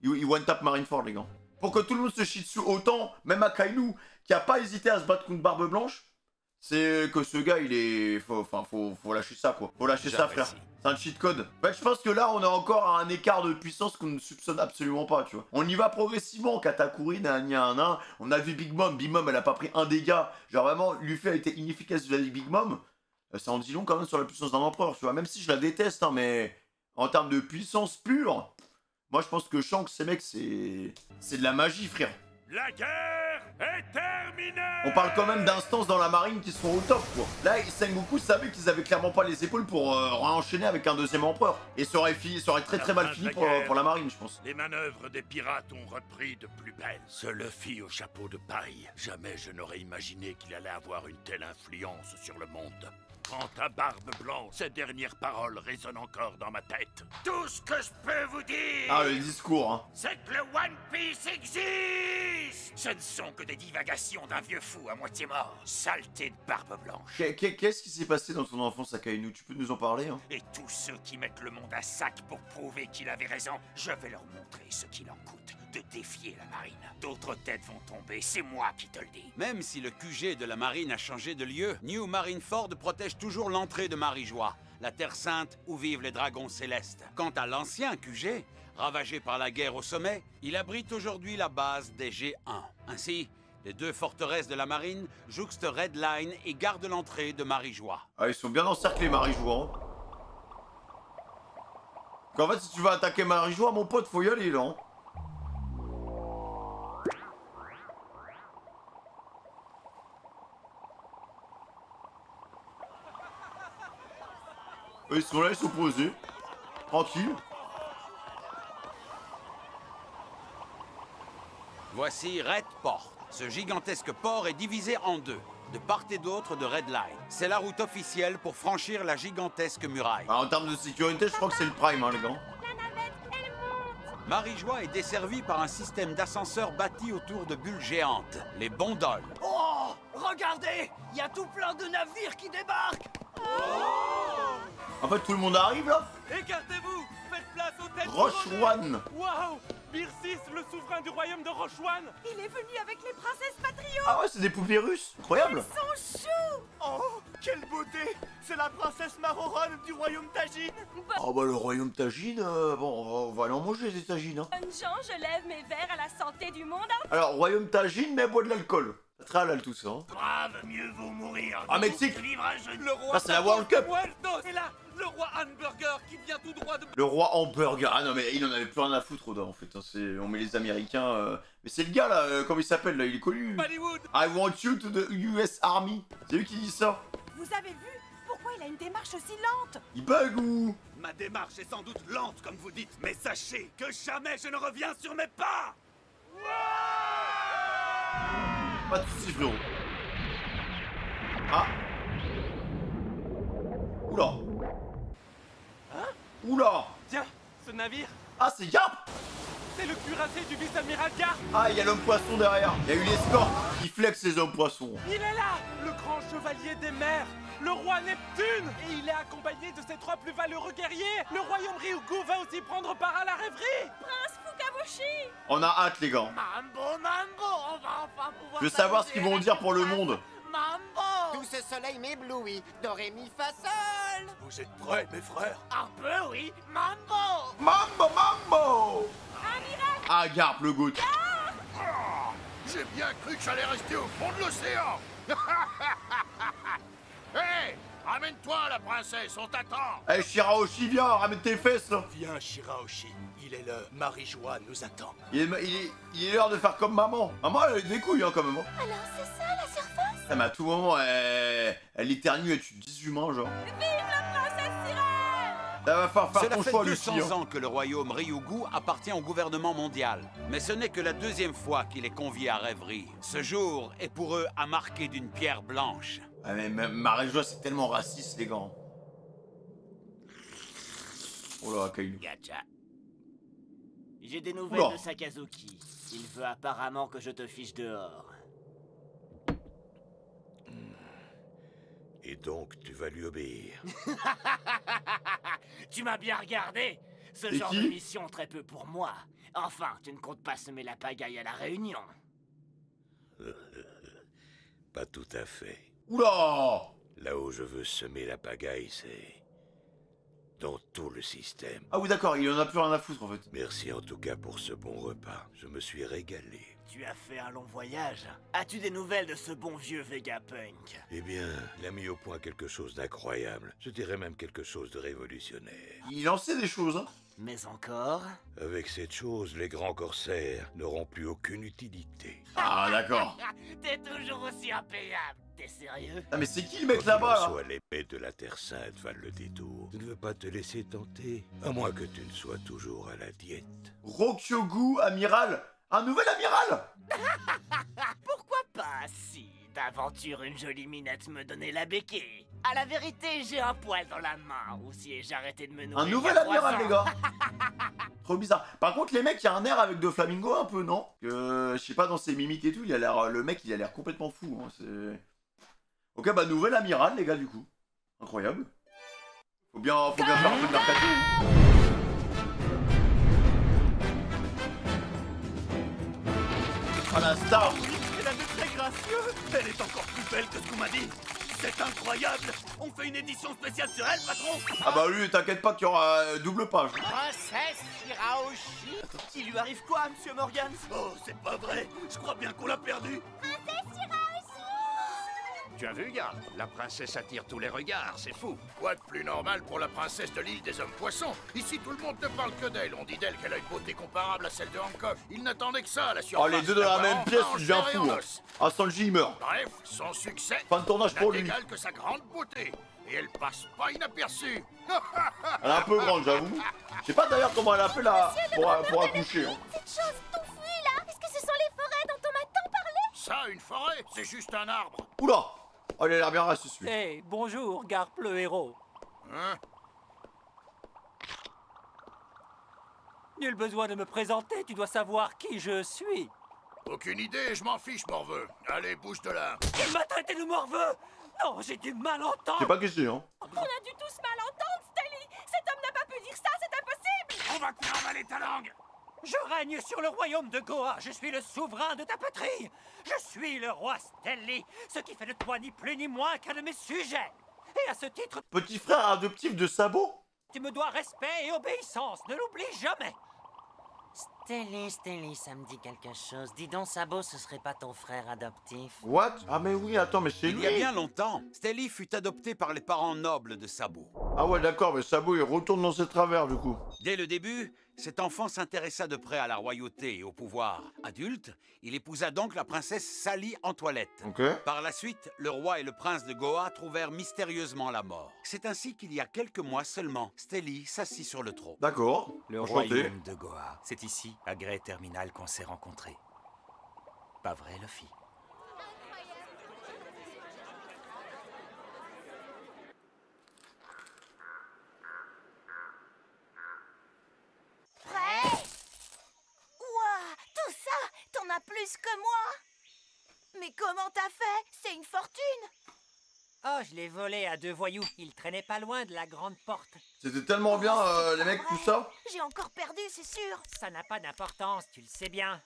il one-tap Marineford, les gars. Pour que tout le monde se chie dessus autant, même Akainu, qui a pas hésité à se battre contre Barbe Blanche, c'est que ce gars, il est... Faut lâcher ça, quoi. Faut lâcher ça, frère. C'est un cheat code. En fait, je pense que là, on est encore à un écart de puissance qu'on ne soupçonne absolument pas, tu vois. On y va progressivement, Katakuri, nan. On a vu Big Mom. Big Mom, elle a pas pris un dégât. Genre vraiment, Luffy a été inefficace vis-à-vis de Big Mom. Ça en dit long quand même sur la puissance d'un empereur, tu vois. Même si je la déteste, hein, mais en termes de puissance pure, moi, je pense que Shanks, ces mecs, c'est de la magie, frère. La guerre est terminée! On parle quand même d'instances dans la marine qui sont au top, quoi. Là, Sengoku savait qu'ils avaient clairement pas les épaules pour enchaîner avec un deuxième empereur. Et ça aurait très mal fini pour la marine, je pense. Les manœuvres des pirates ont repris de plus belle. Ce Luffy au chapeau de paille. Jamais je n'aurais imaginé qu'il allait avoir une telle influence sur le monde. Quant à Barbe Blanche, ces dernières paroles résonnent encore dans ma tête. Tout ce que je peux vous dire... Ah, le discours, hein. C'est que le One Piece existe. Ce ne sont que des divagations d'un vieux fou à moitié mort. Saleté de Barbe Blanche. Qu'est-ce qui s'est passé dans ton enfance, Akainu? Tu peux nous en parler, hein? Et tous ceux qui mettent le monde à sac pour prouver qu'il avait raison, je vais leur montrer ce qu'il en coûte de défier la marine. D'autres têtes vont tomber, c'est moi qui te le dis. Même si le QG de la marine a changé de lieu, New Marineford protège toujours l'entrée de Marijois, la Terre Sainte où vivent les dragons célestes. Quant à l'ancien QG, ravagé par la guerre au sommet, il abrite aujourd'hui la base des G1. Ainsi, les deux forteresses de la marine jouxtent Red Line et gardent l'entrée de Marijois. Ah, ils sont bien encerclés, Marijois. Hein. En fait, si tu veux attaquer Marijois, mon pote, faut y aller, là. Hein. ils sont là, ils sont posés. Tranquille. Voici Red Port. Ce gigantesque port est divisé en deux, de part et d'autre de Red Line. C'est la route officielle pour franchir la gigantesque muraille. Alors, en termes de sécurité, je crois que c'est le prime, hein, les gars. Marie-Joie est desservie par un système d'ascenseurs bâti autour de bulles géantes, les bondoles. Oh, regardez, il y a tout plein de navires qui débarquent. En fait, tout le monde arrive, là. Écartez-vous, faites place aux têtes. Rochewan. Waouh, Bircis, le souverain du royaume de Rochewan. Il est venu avec les princesses patriotes. Ah ouais, c'est des poupées russes. Incroyable. Ils sont choux. Oh, quelle beauté. C'est la princesse Maroronne du royaume Tajin. Oh bah le royaume Tajin, bon, on va aller en manger des tagines, hein. Bonne gens, je lève mes verres à la santé du monde. Alors, royaume Tajin, mais boit de l'alcool. C'est très halal tout ça, hein. Brave, mieux vaut mourir. Ah, Mexique. Le roi Ah, c'est la World Cup. Et là, le roi Hamburger qui vient tout droit de... Le roi hamburger. Ah non, mais il en avait plus rien à foutre, Oda, en fait. Hein. On met les Américains... Mais c'est le gars, là, comment il s'appelle, là, il est connu. Bollywood. I want you to the US Army. C'est lui qui dit ça. Vous avez vu? Pourquoi il a une démarche aussi lente? Il bug ou... Ma démarche est sans doute lente, comme vous dites, mais sachez que jamais je ne reviens sur mes pas. Pas de soucis, frérot. Ah. Oula. Hein? Oula. Tiens, ce navire. Ah, c'est Garp. C'est le cuirassé du vice-amiral Garp. Ah, il y a l'homme poisson derrière. Il y a eu l'escorte qui flex les hommes poissons. Il est là, le grand chevalier des mers, le roi Neptune. Et il est accompagné de ses 3 plus valeureux guerriers. Le royaume Ryugu va aussi prendre part à la rêverie. Prince Fukabushi. On a hâte, les gars. Mambo, on va enfin pouvoir... Je veux savoir ce qu'ils vont dire pour le monde. Mambo. Tout ce soleil m'éblouit. Do, ré, mi, fa, sol. Vous êtes prêts, mes frères? Un peu, oui. Mambo. Mambo, mambo. Ah, Garp, le goût. J'ai bien cru que j'allais rester au fond de l'océan. Hé, ramène-toi, la princesse, on t'attend. Eh, Shirahoshi, viens, ramène tes fesses, là. Viens, Shirahoshi. Il est l'heure. Marie-Joie nous attend. Il est l'heure de faire comme maman. Maman, elle a des couilles, hein, quand même. Hein. Alors, c'est ça, la surface? Ah, mais à tout moment, elle éternue et tue 10 humains, genre. Vive la princesse sirène! Ça va faire Cela ton fait choix, 200 Lucie. Hein. ans que le royaume Ryugu appartient au gouvernement mondial. Mais ce n'est que la 2e fois qu'il est convié à rêverie. Ce jour est pour eux à marquer d'une pierre blanche. Ah, mais Marie-Joie, c'est tellement raciste, les gars. Oh là, Kaiju. Gacha. J'ai des nouvelles de Sakazuki. Il veut apparemment que je te fiche dehors. Et donc, tu vas lui obéir. Tu m'as bien regardé. Ce Et genre qui de mission très peu pour moi. Enfin, tu ne comptes pas semer la pagaille à la Réunion. Pas tout à fait. Oula! Là où je veux semer la pagaille, c'est dans tout le système. Ah oui, d'accord, il en a plus rien à foutre, en fait. Merci en tout cas pour ce bon repas. Je me suis régalé. Tu as fait un long voyage. As-tu des nouvelles de ce bon vieux Vegapunk? Eh bien, il a mis au point quelque chose d'incroyable. Je dirais même quelque chose de révolutionnaire. Il en sait des choses, hein. Mais encore? Avec cette chose, les grands corsaires n'auront plus aucune utilité. Ah, d'accord. T'es toujours aussi impayable. T'es sérieux? Ah, mais c'est qui le mec là-bas, là? Soit l'épée de la Terre Sainte valent le détour. Je ne veux pas te laisser tenter, à moins que tu ne sois toujours à la diète. Rokyogu, amiral. Un nouvel amiral. Pourquoi pas, si d'aventure une jolie minette me donnait la béquille? À la vérité, j'ai un poil dans la main. Ou si ai-je arrêté de me nourrir? Un nouvel amiral, les gars. Trop bizarre. Par contre, les mecs, il y a un air avec de flamingo un peu, non? Je sais pas, dans ses mimiques et tout, il a l'air, le mec, il a l'air complètement fou. Hein, c'est... Ok, bah nouvel amiral, les gars, du coup. Incroyable. Faut bien faire un peu de mercato. Ah, la star. Elle a de très gracieux. Elle est encore plus belle que ce qu'on m'a dit. C'est incroyable. On fait une édition spéciale sur elle, patron. Ah bah lui, t'inquiète pas qu'il y aura double page. Princesse Shirahoshi. Il lui arrive quoi, monsieur Morgan? Oh, c'est pas vrai. Je crois bien qu'on l'a perdu. Princesse Shirahoshi! Tu as vu, gars? La princesse attire tous les regards, c'est fou. Quoi de plus normal pour la princesse de l'île des hommes poissons? Ici, tout le monde ne parle que d'elle. On dit d'elle qu'elle a une beauté comparable à celle de Hancock. Il n'attendait que ça à la surface. Oh, les deux dans la même pièce, je deviens fou. Ah, Sanji, il meurt. Bref, son succès Fin de tournage pour lui. n'a d'égal que sa grande beauté. Et elle passe pas inaperçue. Elle est un peu grande, j'avoue. Je sais pas d'ailleurs comment elle a fait là pour accoucher. Hein. Cette chose touffue là, est-ce que ce sont les forêts dont on m'a tant parlé? Ça, une forêt, c'est juste un arbre. Oula! Oh, il a l'air bien raciste celui. Hey, bonjour, Garp le héros. Hein? Nul besoin de me présenter, tu dois savoir qui je suis. Aucune idée, je m'en fiche, morveux. Allez, bouge de là. Il m'a traité de morveux! Non, j'ai du mal entendre! Je sais pas qui c'est, hein. On a dû tous mal entendre, Stelly. Cet homme n'a pas pu dire ça, c'est impossible. On va te faire avaler ta langue. Je règne sur le royaume de Goa, je suis le souverain de ta patrie. Je suis le roi Stelly, ce qui fait de toi ni plus ni moins qu'un de mes sujets. Et à ce titre... Petit frère adoptif de Sabo? Tu me dois respect et obéissance, ne l'oublie jamais. Stelly, ça me dit quelque chose. Dis donc, Sabo, ce serait pas ton frère adoptif? What? Ah mais oui, attends, mais c'est lui. Il y a bien longtemps, Stelly fut adopté par les parents nobles de Sabo. Ah ouais, d'accord, mais Sabo il retourne dans ses travers du coup. Dès le début, cet enfant s'intéressa de près à la royauté et au pouvoir. Adulte, il épousa donc la princesse Sally en toilette. Ok. Par la suite, le roi et le prince de Goa trouvèrent mystérieusement la mort. C'est ainsi qu'il y a quelques mois seulement, Stelly s'assit sur le trône. D'accord. Le Enchanté. royaume de Goa. C'est ici, à Grey Terminal, qu'on s'est rencontrés. Pas vrai, Luffy? Prêt? Ouah, tout ça, t'en as plus que moi. Mais comment t'as fait? C'est une fortune. Oh, je l'ai volé à 2 voyous, il traînait pas loin de la grande porte. C'était tellement bien, les mecs, tout ça. J'ai encore perdu, c'est sûr. Ça n'a pas d'importance, tu le sais bien.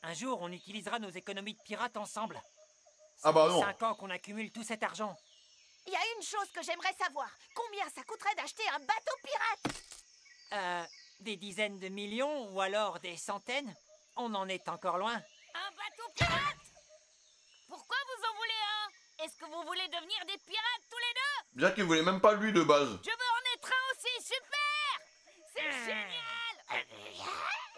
Un jour, on utilisera nos économies de pirates ensemble. Ah bah non. 5 ans qu'on accumule tout cet argent. Il y a une chose que j'aimerais savoir. Combien ça coûterait d'acheter un bateau pirate? Des dizaines de millions ou alors des centaines? On en est encore loin. Un bateau pirate? Pourquoi vous en voulez un? Est-ce que vous voulez devenir des pirates tous les deux? Bien qu'il voulait même pas lui de base. Je veux en être un aussi, super! C'est génial!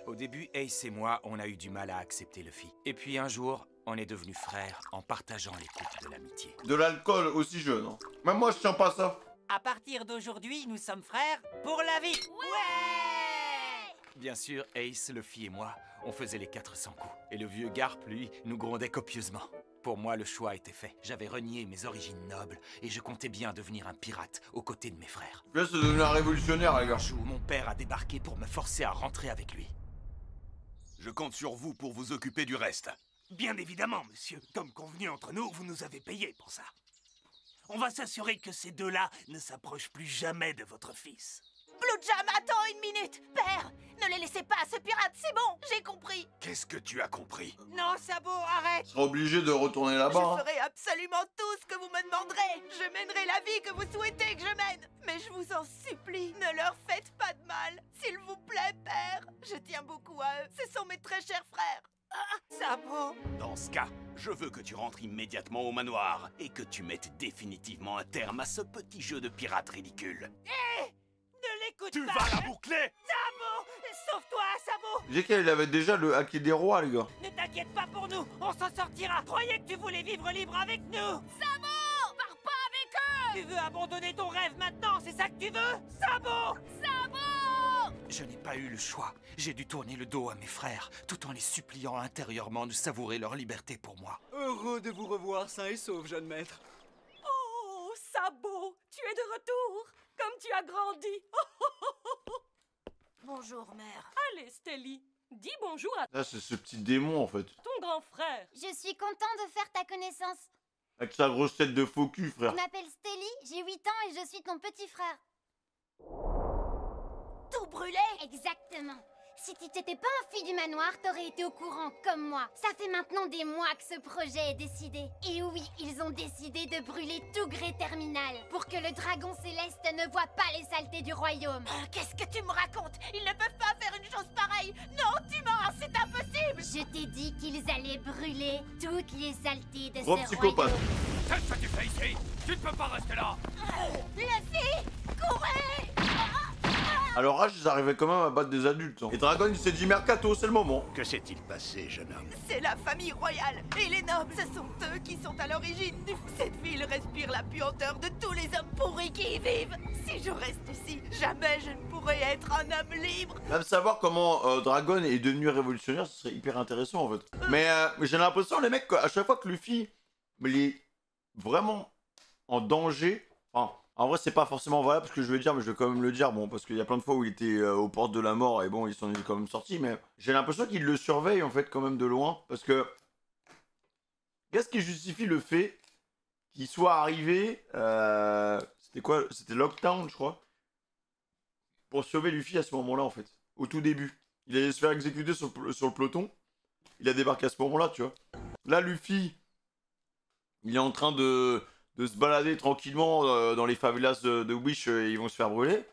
Au début, Ace et moi, on a eu du mal à accepter Luffy. Et puis un jour, on est devenus frères en partageant les coupes de l'amitié. De l'alcool aussi jeune. Hein. Même moi, je tiens pas ça. À partir d'aujourd'hui, nous sommes frères pour la vie. Ouais! Bien sûr, Ace, Luffy et moi, on faisait les 400 coups. Et le vieux Garp, lui, nous grondait copieusement. Pour moi, le choix était fait. J'avais renié mes origines nobles et je comptais bien devenir un pirate aux côtés de mes frères. Là, c'est devenu un révolutionnaire, les gars. Un jour, mon père a débarqué pour me forcer à rentrer avec lui. Je compte sur vous pour vous occuper du reste. Bien évidemment, monsieur. Comme convenu entre nous, vous nous avez payé pour ça. On va s'assurer que ces deux-là ne s'approchent plus jamais de votre fils. Blue Jam, attends une minute. Père, ne les laissez pas à ce pirate, c'est bon, j'ai compris. Qu'est-ce que tu as compris? Non, Sabo, arrête. Tu seras obligé de retourner là-bas. Je ferai absolument tout ce que vous me demanderez. Je mènerai la vie que vous souhaitez que je mène. Mais je vous en supplie, ne leur faites pas de mal. S'il vous plaît, père. Je tiens beaucoup à eux. Ce sont mes très chers frères. Sabo. Dans ce cas, je veux que tu rentres immédiatement au manoir et que tu mettes définitivement un terme à ce petit jeu de pirate ridicule. Hé! Ne l'écoute pas! Tu vas la boucler! Sabo! Sauve-toi, Sabo! J'ai qu'il avait déjà le hacker des rois, les gars. Ne t'inquiète pas pour nous, on s'en sortira! Croyais que tu voulais vivre libre avec nous! Sabo! Pars pas avec eux! Tu veux abandonner ton rêve maintenant, c'est ça que tu veux? Sabo! Sabo! Je n'ai pas eu le choix. J'ai dû tourner le dos à mes frères, tout en les suppliant intérieurement de savourer leur liberté pour moi. Heureux de vous revoir sain et sauf, jeune maître. Oh, Sabo, tu es de retour. Comme tu as grandi. Bonjour, mère. Allez, Stelly, dis bonjour à Là, c'est ce petit démon, en fait. ton grand frère. Je suis content de faire ta connaissance. Avec sa grosse tête de faux cul, frère. Je m'appelle Stelly, j'ai 8 ans et je suis ton petit frère. Tout brûlé? Exactement. Si tu t'étais pas enfui du manoir, t'aurais été au courant comme moi. Ça fait maintenant des mois que ce projet est décidé. Et oui, ils ont décidé de brûler tout Grey Terminal pour que le dragon céleste ne voit pas les saletés du royaume. Qu'est-ce que tu me racontes? Ils ne peuvent pas faire une chose pareille. Non, tu mens, c'est impossible. Je t'ai dit qu'ils allaient brûler toutes les saletés de Gros ce psychopathe. royaume. Qu'est-ce que tu fais ici? Tu ne peux pas rester là! Luffy, courez! Alors Rage, ils arrivaient quand même à battre des adultes. Hein. Et Dragon, il s'est dit mercato, c'est le moment. Que s'est-il passé, jeune homme? C'est la famille royale et les nobles. Ce sont eux qui sont à l'origine du... Cette ville respire la puanteur de tous les hommes pourris qui y vivent. Si je reste ici, jamais je ne pourrai être un homme libre. Même savoir comment Dragon est devenu révolutionnaire, ce serait hyper intéressant en fait. Mais j'ai l'impression, les mecs, à chaque fois que Luffy, il est vraiment en danger. Enfin, en vrai, c'est pas forcément valable ce que je vais dire, mais je vais quand même le dire. Bon, parce qu'il y a plein de fois où il était aux portes de la mort et bon, il s'en est quand même sorti. Mais j'ai l'impression qu'il le surveille en fait, quand même de loin. Parce que. Qu'est-ce qui justifie le fait qu'il soit arrivé. C'était quoi? C'était Lockdown, je crois. Pour sauver Luffy à ce moment-là, en fait. Au tout début. Il allait se faire exécuter sur le peloton. Il a débarqué à ce moment-là, tu vois. Là, Luffy, il est en train de se balader tranquillement dans les favelas de Wish et ils vont se faire brûler.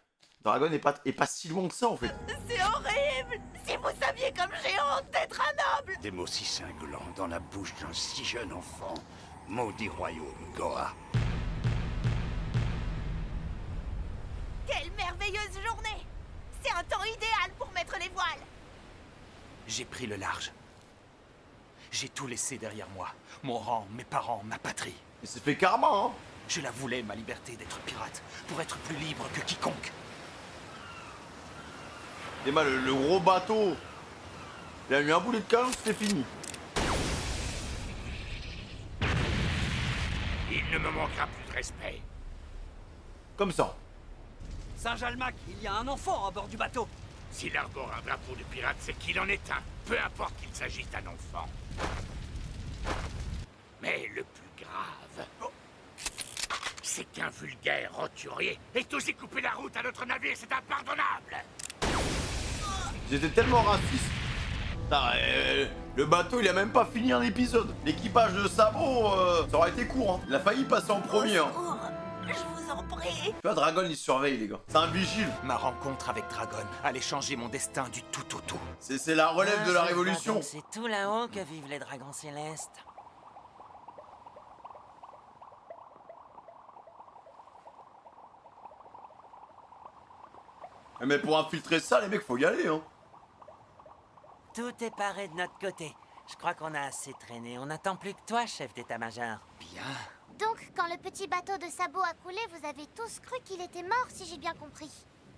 Dragon est pas si loin que ça, en fait. C'est horrible. Si vous saviez comme j'ai honte d'être un noble. Des mots si cinglants dans la bouche d'un si jeune enfant. Maudit royaume, Goa. Quelle merveilleuse journée. C'est un temps idéal pour mettre les voiles. J'ai pris le large. J'ai tout laissé derrière moi. Mon rang, mes parents, ma patrie. Et c'est fait karma, hein. Je la voulais, ma liberté d'être pirate, pour être plus libre que quiconque. Et bah, le gros bateau, il a eu un boulet de canon, c'était fini. Il ne me manquera plus de respect. Comme ça. Saint-Jalmac, il y a un enfant à bord du bateau. S'il arbore un drapeau de pirate, c'est qu'il en est un. Peu importe qu'il s'agisse d'un enfant. Mais le plus grave, c'est qu'un vulgaire roturier ait osé couper la route à notre navire. C'est impardonnable. Ils étaient tellement racistes. Putain, le bateau, il a même pas fini un épisode. L'équipage de Sabo, ça aurait été court. Hein. Il a failli passer en premier. Hein. Je vous en prie. Tu vois, Dragon, il surveille, les gars. C'est un vigile. Ma rencontre avec Dragon allait changer mon destin du tout au tout. C'est la relève de la révolution. C'est tout là-haut que vivent les dragons célestes. Mais pour infiltrer ça, les mecs, faut y aller, hein. Tout est paré de notre côté. Je crois qu'on a assez traîné. On n'attend plus que toi, chef d'état-major. Bien. Donc, quand le petit bateau de Sabo a coulé, vous avez tous cru qu'il était mort, si j'ai bien compris.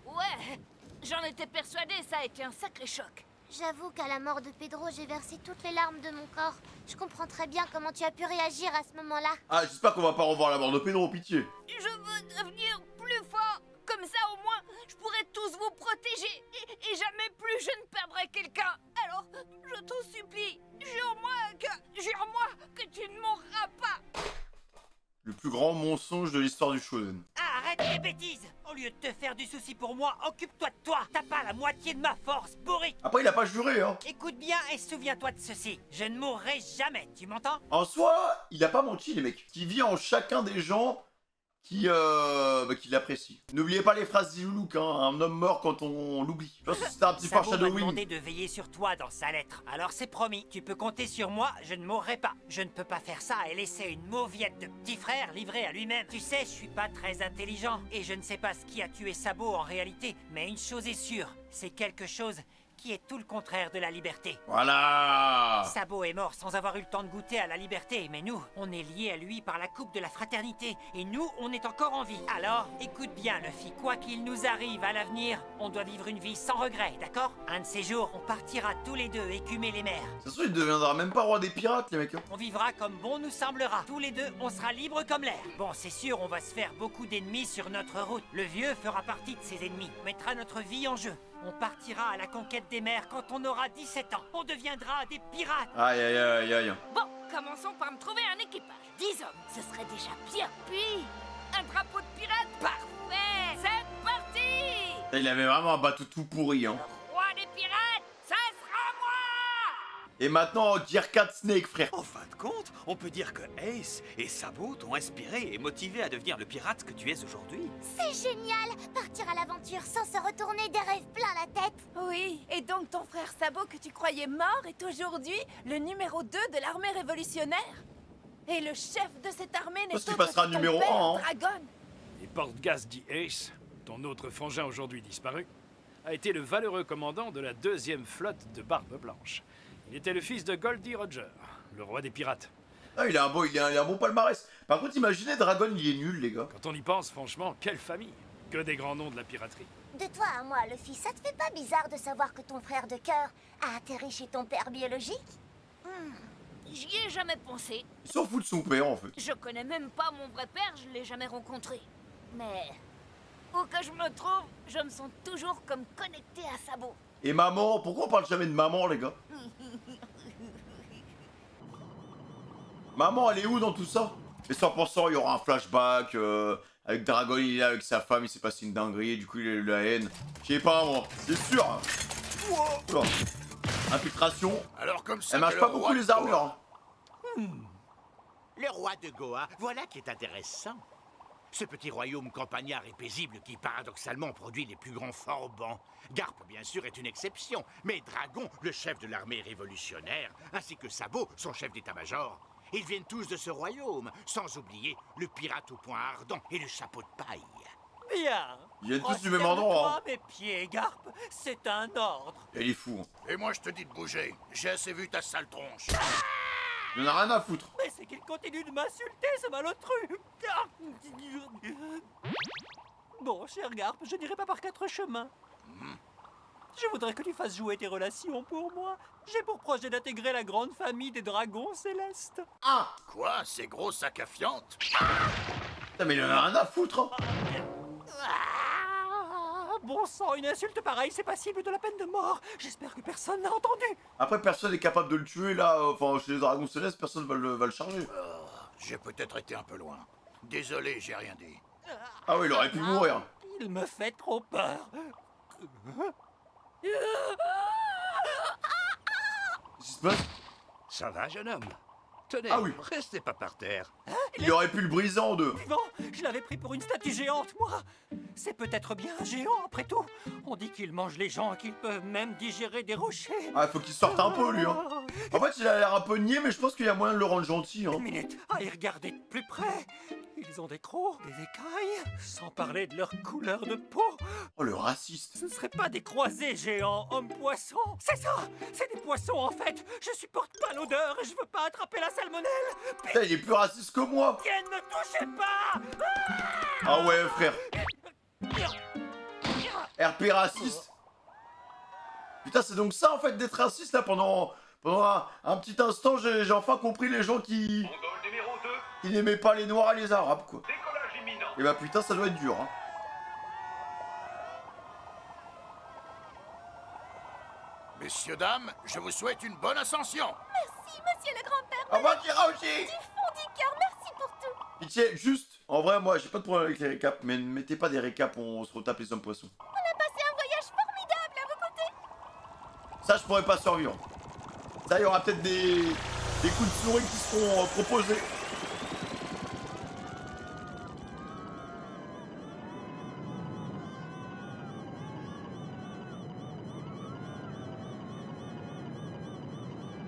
Ouais, j'en étais persuadée, ça a été un sacré choc. J'avoue qu'à la mort de Pedro, j'ai versé toutes les larmes de mon corps. Je comprends très bien comment tu as pu réagir à ce moment-là. Ah, j'espère qu'on va pas revoir la mort de Pedro, pitié. Je veux devenir plus fort. Comme ça, au moins, je pourrai tous vous protéger. Et jamais plus je ne perdrai quelqu'un. Alors, je t'en supplie, jure-moi que tu ne mourras pas. Le plus grand mensonge de l'histoire du shonen. Arrête les bêtises. Au lieu de te faire du souci pour moi, occupe-toi de toi. T'as pas la moitié de ma force, bourrique. Après, il a pas juré, hein. Écoute bien et souviens-toi de ceci. Je ne mourrai jamais, tu m'entends? En soi, il a pas menti, les mecs. Qui vit en chacun des gens qui l'apprécient. N'oubliez pas les phrases d'Iloulouk, hein. Un homme mort quand on l'oublie. C'était un petit Sabo m'a foreshadowing. demandé de veiller sur toi dans sa lettre. Alors c'est promis, tu peux compter sur moi, je ne mourrai pas. Je ne peux pas faire ça et laisser une mauviette de petit frère livré à lui-même. Tu sais, je suis pas très intelligent et je ne sais pas ce qui a tué Sabo en réalité. Mais une chose est sûre, c'est quelque chose qui est tout le contraire de la liberté. Voilà. Sabo est mort sans avoir eu le temps de goûter à la liberté, mais nous, on est liés à lui par la coupe de la fraternité, et nous, on est encore en vie. Alors, écoute bien, Luffy, quoi qu'il nous arrive à l'avenir, on doit vivre une vie sans regret, d'accord? Un de ces jours, on partira tous les deux écumer les mers. Ça se trouve, il deviendra même pas roi des pirates, les mecs. Hein. On vivra comme bon nous semblera. Tous les deux, on sera libres comme l'air. Bon, c'est sûr, on va se faire beaucoup d'ennemis sur notre route. Le vieux fera partie de ses ennemis, mettra notre vie en jeu. On partira à la conquête des mers quand on aura 17 ans. On deviendra des pirates. Aïe, aïe, aïe, aïe. Bon, commençons par me trouver un équipage. 10 hommes, ce serait déjà bien. Puis, un drapeau de pirate, parfait. C'est parti. Il avait vraiment un bateau tout pourri, hein. Roi des pirates, ça sera moi. Et maintenant, Gear 4 Snake, frère. En fin de compte, on peut dire que Ace et Sabo t'ont inspiré et motivé à devenir le pirate que tu es aujourd'hui. C'est génial. Partir à l'aventure sans se retourner, des rêves plein la tête. Oui, et donc ton frère Sabo que tu croyais mort est aujourd'hui le numéro 2 de l'armée révolutionnaire. Et le chef de cette armée n'est Parce qu'il autre passera que ton numéro père, 1, hein. Dragon. Et Portgas dit Ace, ton autre frangin aujourd'hui disparu. a été le valeureux commandant de la 2e flotte de Barbe Blanche. Il était le fils de Goldie Roger, le roi des pirates. Ah, il a un bon palmarès. Par contre, imaginez, Dragon, il est nul, les gars. Quand on y pense, franchement, quelle famille. Que des grands noms de la piraterie. De toi à moi, Luffy, ça te fait pas bizarre de savoir que ton frère de cœur a atterri chez ton père biologique? J'y ai jamais pensé. Il s'en fout de son père, en fait. Je connais même pas mon vrai père, je l'ai jamais rencontré. Mais où que je me trouve, je me sens toujours comme connecté à Sabo. Et maman, pourquoi on parle jamais de maman, les gars? Maman, elle est où dans tout ça? Et 100%, il y aura un flashback avec Dragon, il est là avec sa femme, il s'est passé une dinguerie, du coup il a eu la haine. Je sais pas, moi, c'est sûr. Oula. Infiltration. Alors comme ça, elle marche pas beaucoup les armures. Le roi de Goa, voilà qui est intéressant. Ce petit royaume campagnard et paisible qui, paradoxalement, produit les plus grands forbans. Garp, bien sûr, est une exception, mais Dragon, le chef de l'armée révolutionnaire, ainsi que Sabo, son chef d'état-major, ils viennent tous de ce royaume, sans oublier le pirate au poing ardent et le chapeau de paille. Bien. Ils viennent tous du même endroit. Mes pieds, Garp, c'est un ordre. Il est fou. Et moi, je te dis de bouger. J'ai assez vu ta sale tronche. Il en a rien à foutre. Mais c'est qu'il continue de m'insulter, ce malotru. Bon, cher Garp, je n'irai pas par 4 chemins. Je voudrais que tu fasses jouer tes relations pour moi. J'ai pour projet d'intégrer la grande famille des dragons célestes. Ah! Quoi? Ces gros sacs à fientes? Putain, mais il en a rien à foutre, hein. Bon sang, une insulte pareille, c'est passible de la peine de mort. J'espère que personne n'a entendu. Après, personne n'est capable de le tuer, là. Enfin, chez les dragons célestes, personne va le charger. J'ai peut-être été un peu loin. Désolé, j'ai rien dit. Ah oui, il aurait pu mourir. Il me fait trop peur. Qu'est-ce qui se passe? Ça va, jeune homme? Tenez, ah oui. Restez pas par terre. Il aurait pu le briser en deux. Vivant, je l'avais pris pour une statue géante, moi. C'est peut-être bien un géant, après tout. On dit qu'il mange les gens et qu'il peut même digérer des rochers. Ah, il faut qu'il sorte un peu, lui, hein. En fait, il a l'air un peu niais, mais je pense qu'il y a moyen de le rendre gentil, hein. Une minute, à y regarder de plus près. Ils ont des crocs, des écailles, sans parler de leur couleur de peau. Oh, le raciste. Ce ne seraient pas des croisés géants hommes-poissons. C'est ça, c'est des poissons, en fait. Je supporte pas l'odeur et je veux pas attraper la salmonelle. Putain, il est plus raciste que moi. Tiens, ne me touchez pas. Ah ouais, frère. RP raciste. Putain, c'est donc ça, en fait, d'être raciste, là, pendant un petit instant, j'ai enfin compris les gens qui n'aimaient pas les Noirs et les Arabes, quoi. Et bah putain, ça doit être dur, hein. Messieurs, dames, je vous souhaite une bonne ascension. Merci, monsieur le grand-père. Au revoir, Kira aussi. Du fond du cœur, merci pour tout. Pitié, juste, en vrai, moi, j'ai pas de problème avec les récaps, mais ne mettez pas des récaps, on se retape les hommes poissons. On a passé un voyage formidable à vos côtés. Ça, je pourrais pas survivre. Ça, il y aura peut-être des coups de souris qui seront proposés.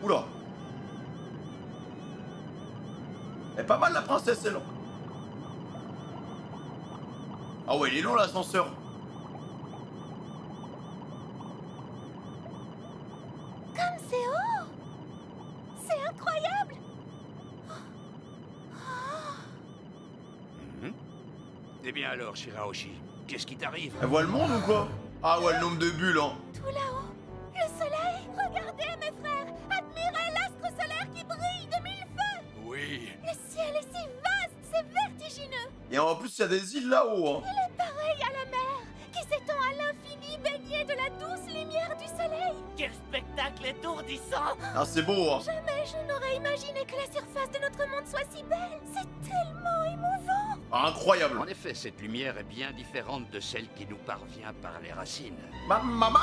Oula. Elle est pas mal, la princesse, elle. Ah ouais, il est long, l'ascenseur. Comme c'est haut. C'est incroyable. Eh bien alors, Shirahoshi, qu'est-ce qui t'arrive? Elle voit le monde ou quoi? Ah ouais, le nombre de bulles, hein. Tout là-haut, le soleil. Regardez, mes frères. Admirez l'astre solaire qui brille de mille feux. Oui. Le ciel est si vaste, c'est vertigineux. Et en plus, il y a des îles là-haut, hein. Il est pareil à la mer, qui s'étend à l'infini, baignée de la douce lumière du soleil. Quel spectacle étourdissant! Ah, c'est beau, hein. Jamais je n'aurais imaginé que la surface de notre monde soit si belle. C'est tellement émouvant. Ah, incroyable. En effet, cette lumière est bien différente de celle qui nous parvient par les racines. Maman.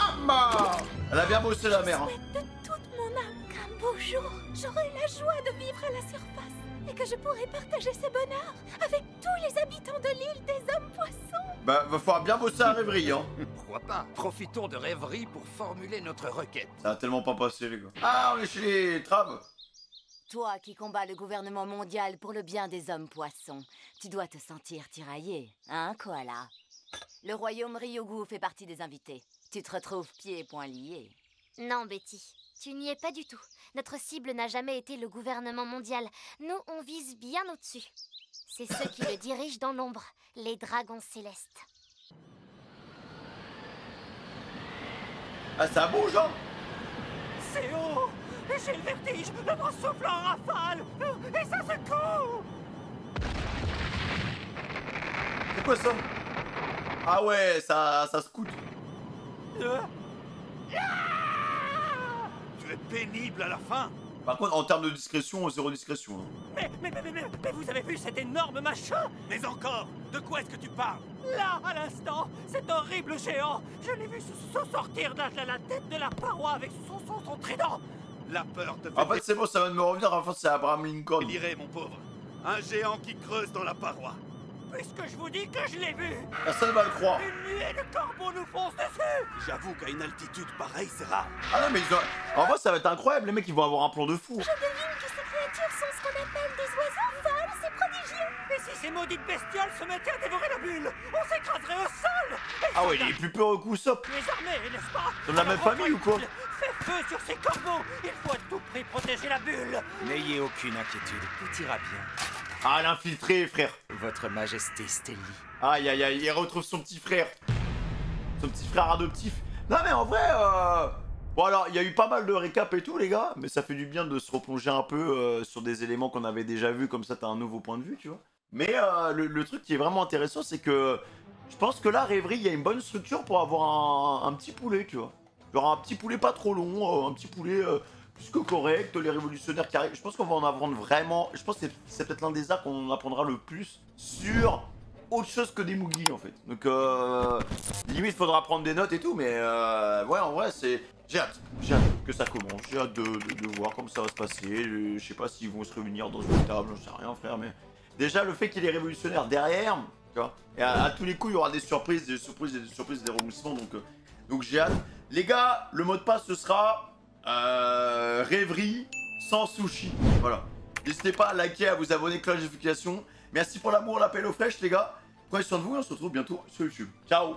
Elle a bien bossé, la mère, hein. Je souhaite de toute mon âme qu'un beau jour, j'aurai la joie de vivre à la surface et que je pourrai partager ce bonheur avec tous les habitants de l'île des hommes-poissons. Bah, va falloir bien bosser à la rêverie, hein. Pourquoi pas? Profitons de rêverie pour formuler notre requête. Ça a tellement pas passé, les gars. Ah, on est chez les Trabes. Toi qui combats le gouvernement mondial pour le bien des hommes-poissons, tu dois te sentir tiraillé, hein, Koala? Le royaume Ryugu fait partie des invités. Tu te retrouves pieds et poings liés. Non, Betty, tu n'y es pas du tout. Notre cible n'a jamais été le gouvernement mondial. Nous, on vise bien au-dessus. C'est ceux qui le dirigent dans l'ombre, les dragons célestes. Ah, ça bouge, hein? C'est haut! J'ai le vertige! Le vent souffle en rafale! Et ça secoue! C'est quoi ça? Ah ouais, ça scoute. Tu es pénible à la fin. Par contre, en termes de discrétion, zéro discrétion. Hein. Mais vous avez vu cet énorme machin? Mais encore, de quoi est-ce que tu parles? Là, à l'instant, cet horrible géant! Je l'ai vu sortir de la tête de la paroi avec son trident! La peur te fait... En fait, c'est bon, ça va de me revenir. En fait, c'est Abraham Lincoln. Délirer, mon pauvre. Un géant qui creuse dans la paroi. Puisque je vous dis que je l'ai vu! Personne va le croire. Une nuée de corbeaux nous fonce dessus! J'avoue qu'à une altitude pareille, c'est rare. Ah non, mais ils ont... En vrai, ça va être incroyable. Les mecs, ils vont avoir un plan de fou. Je devine que ces créatures sont ce qu'on appelle des oiseaux vols, c'est prodigieux! Et si ces maudites bestioles se mettaient à dévorer la bulle, on s'écraserait au sol! Ah ouais, il est plus peur au coup sop. Les armées, n'est-ce pas? Ils sont de la même famille ou quoi? Fais feu sur ces corbeaux! Il faut à tout prix protéger la bulle! N'ayez aucune inquiétude, tout ira bien. Ah, l'infiltré, frère. Votre Majesté Stelly. Aïe, aïe, aïe, il retrouve son petit frère. Son petit frère adoptif. Non, mais en vrai, bon, alors, il y a eu pas mal de récap et tout, les gars. Mais ça fait du bien de se replonger un peu sur des éléments qu'on avait déjà vus. Comme ça, t'as un nouveau point de vue, tu vois. Mais le truc qui est vraiment intéressant, c'est que je pense que là, Rêverie, il y a une bonne structure pour avoir un petit poulet, tu vois. Genre un petit poulet pas trop long, un petit poulet plus que correct, les révolutionnaires qui arrivent. Je pense qu'on va en apprendre vraiment. Je pense que c'est peut-être l'un des arcs qu'on apprendra le plus sur autre chose que des Moogli en fait. Donc limite faudra prendre des notes et tout, mais ouais, en vrai c'est... J'ai hâte que ça commence, j'ai hâte de voir comment ça va se passer. Je sais pas s'ils vont se réunir dans une table, j'en sais rien frère, mais déjà le fait qu'il y ait les révolutionnaires derrière, tu vois, et à tous les coups il y aura des surprises, des remoussements, donc j'ai hâte. Les gars, le mot de passe ce sera Rêverie sans sushi. Voilà. N'hésitez pas à liker, à vous abonner, cloche de notification. Merci pour l'amour, l'appel aux fraîches les gars. Prenez soin de vous et on se retrouve bientôt sur YouTube. Ciao.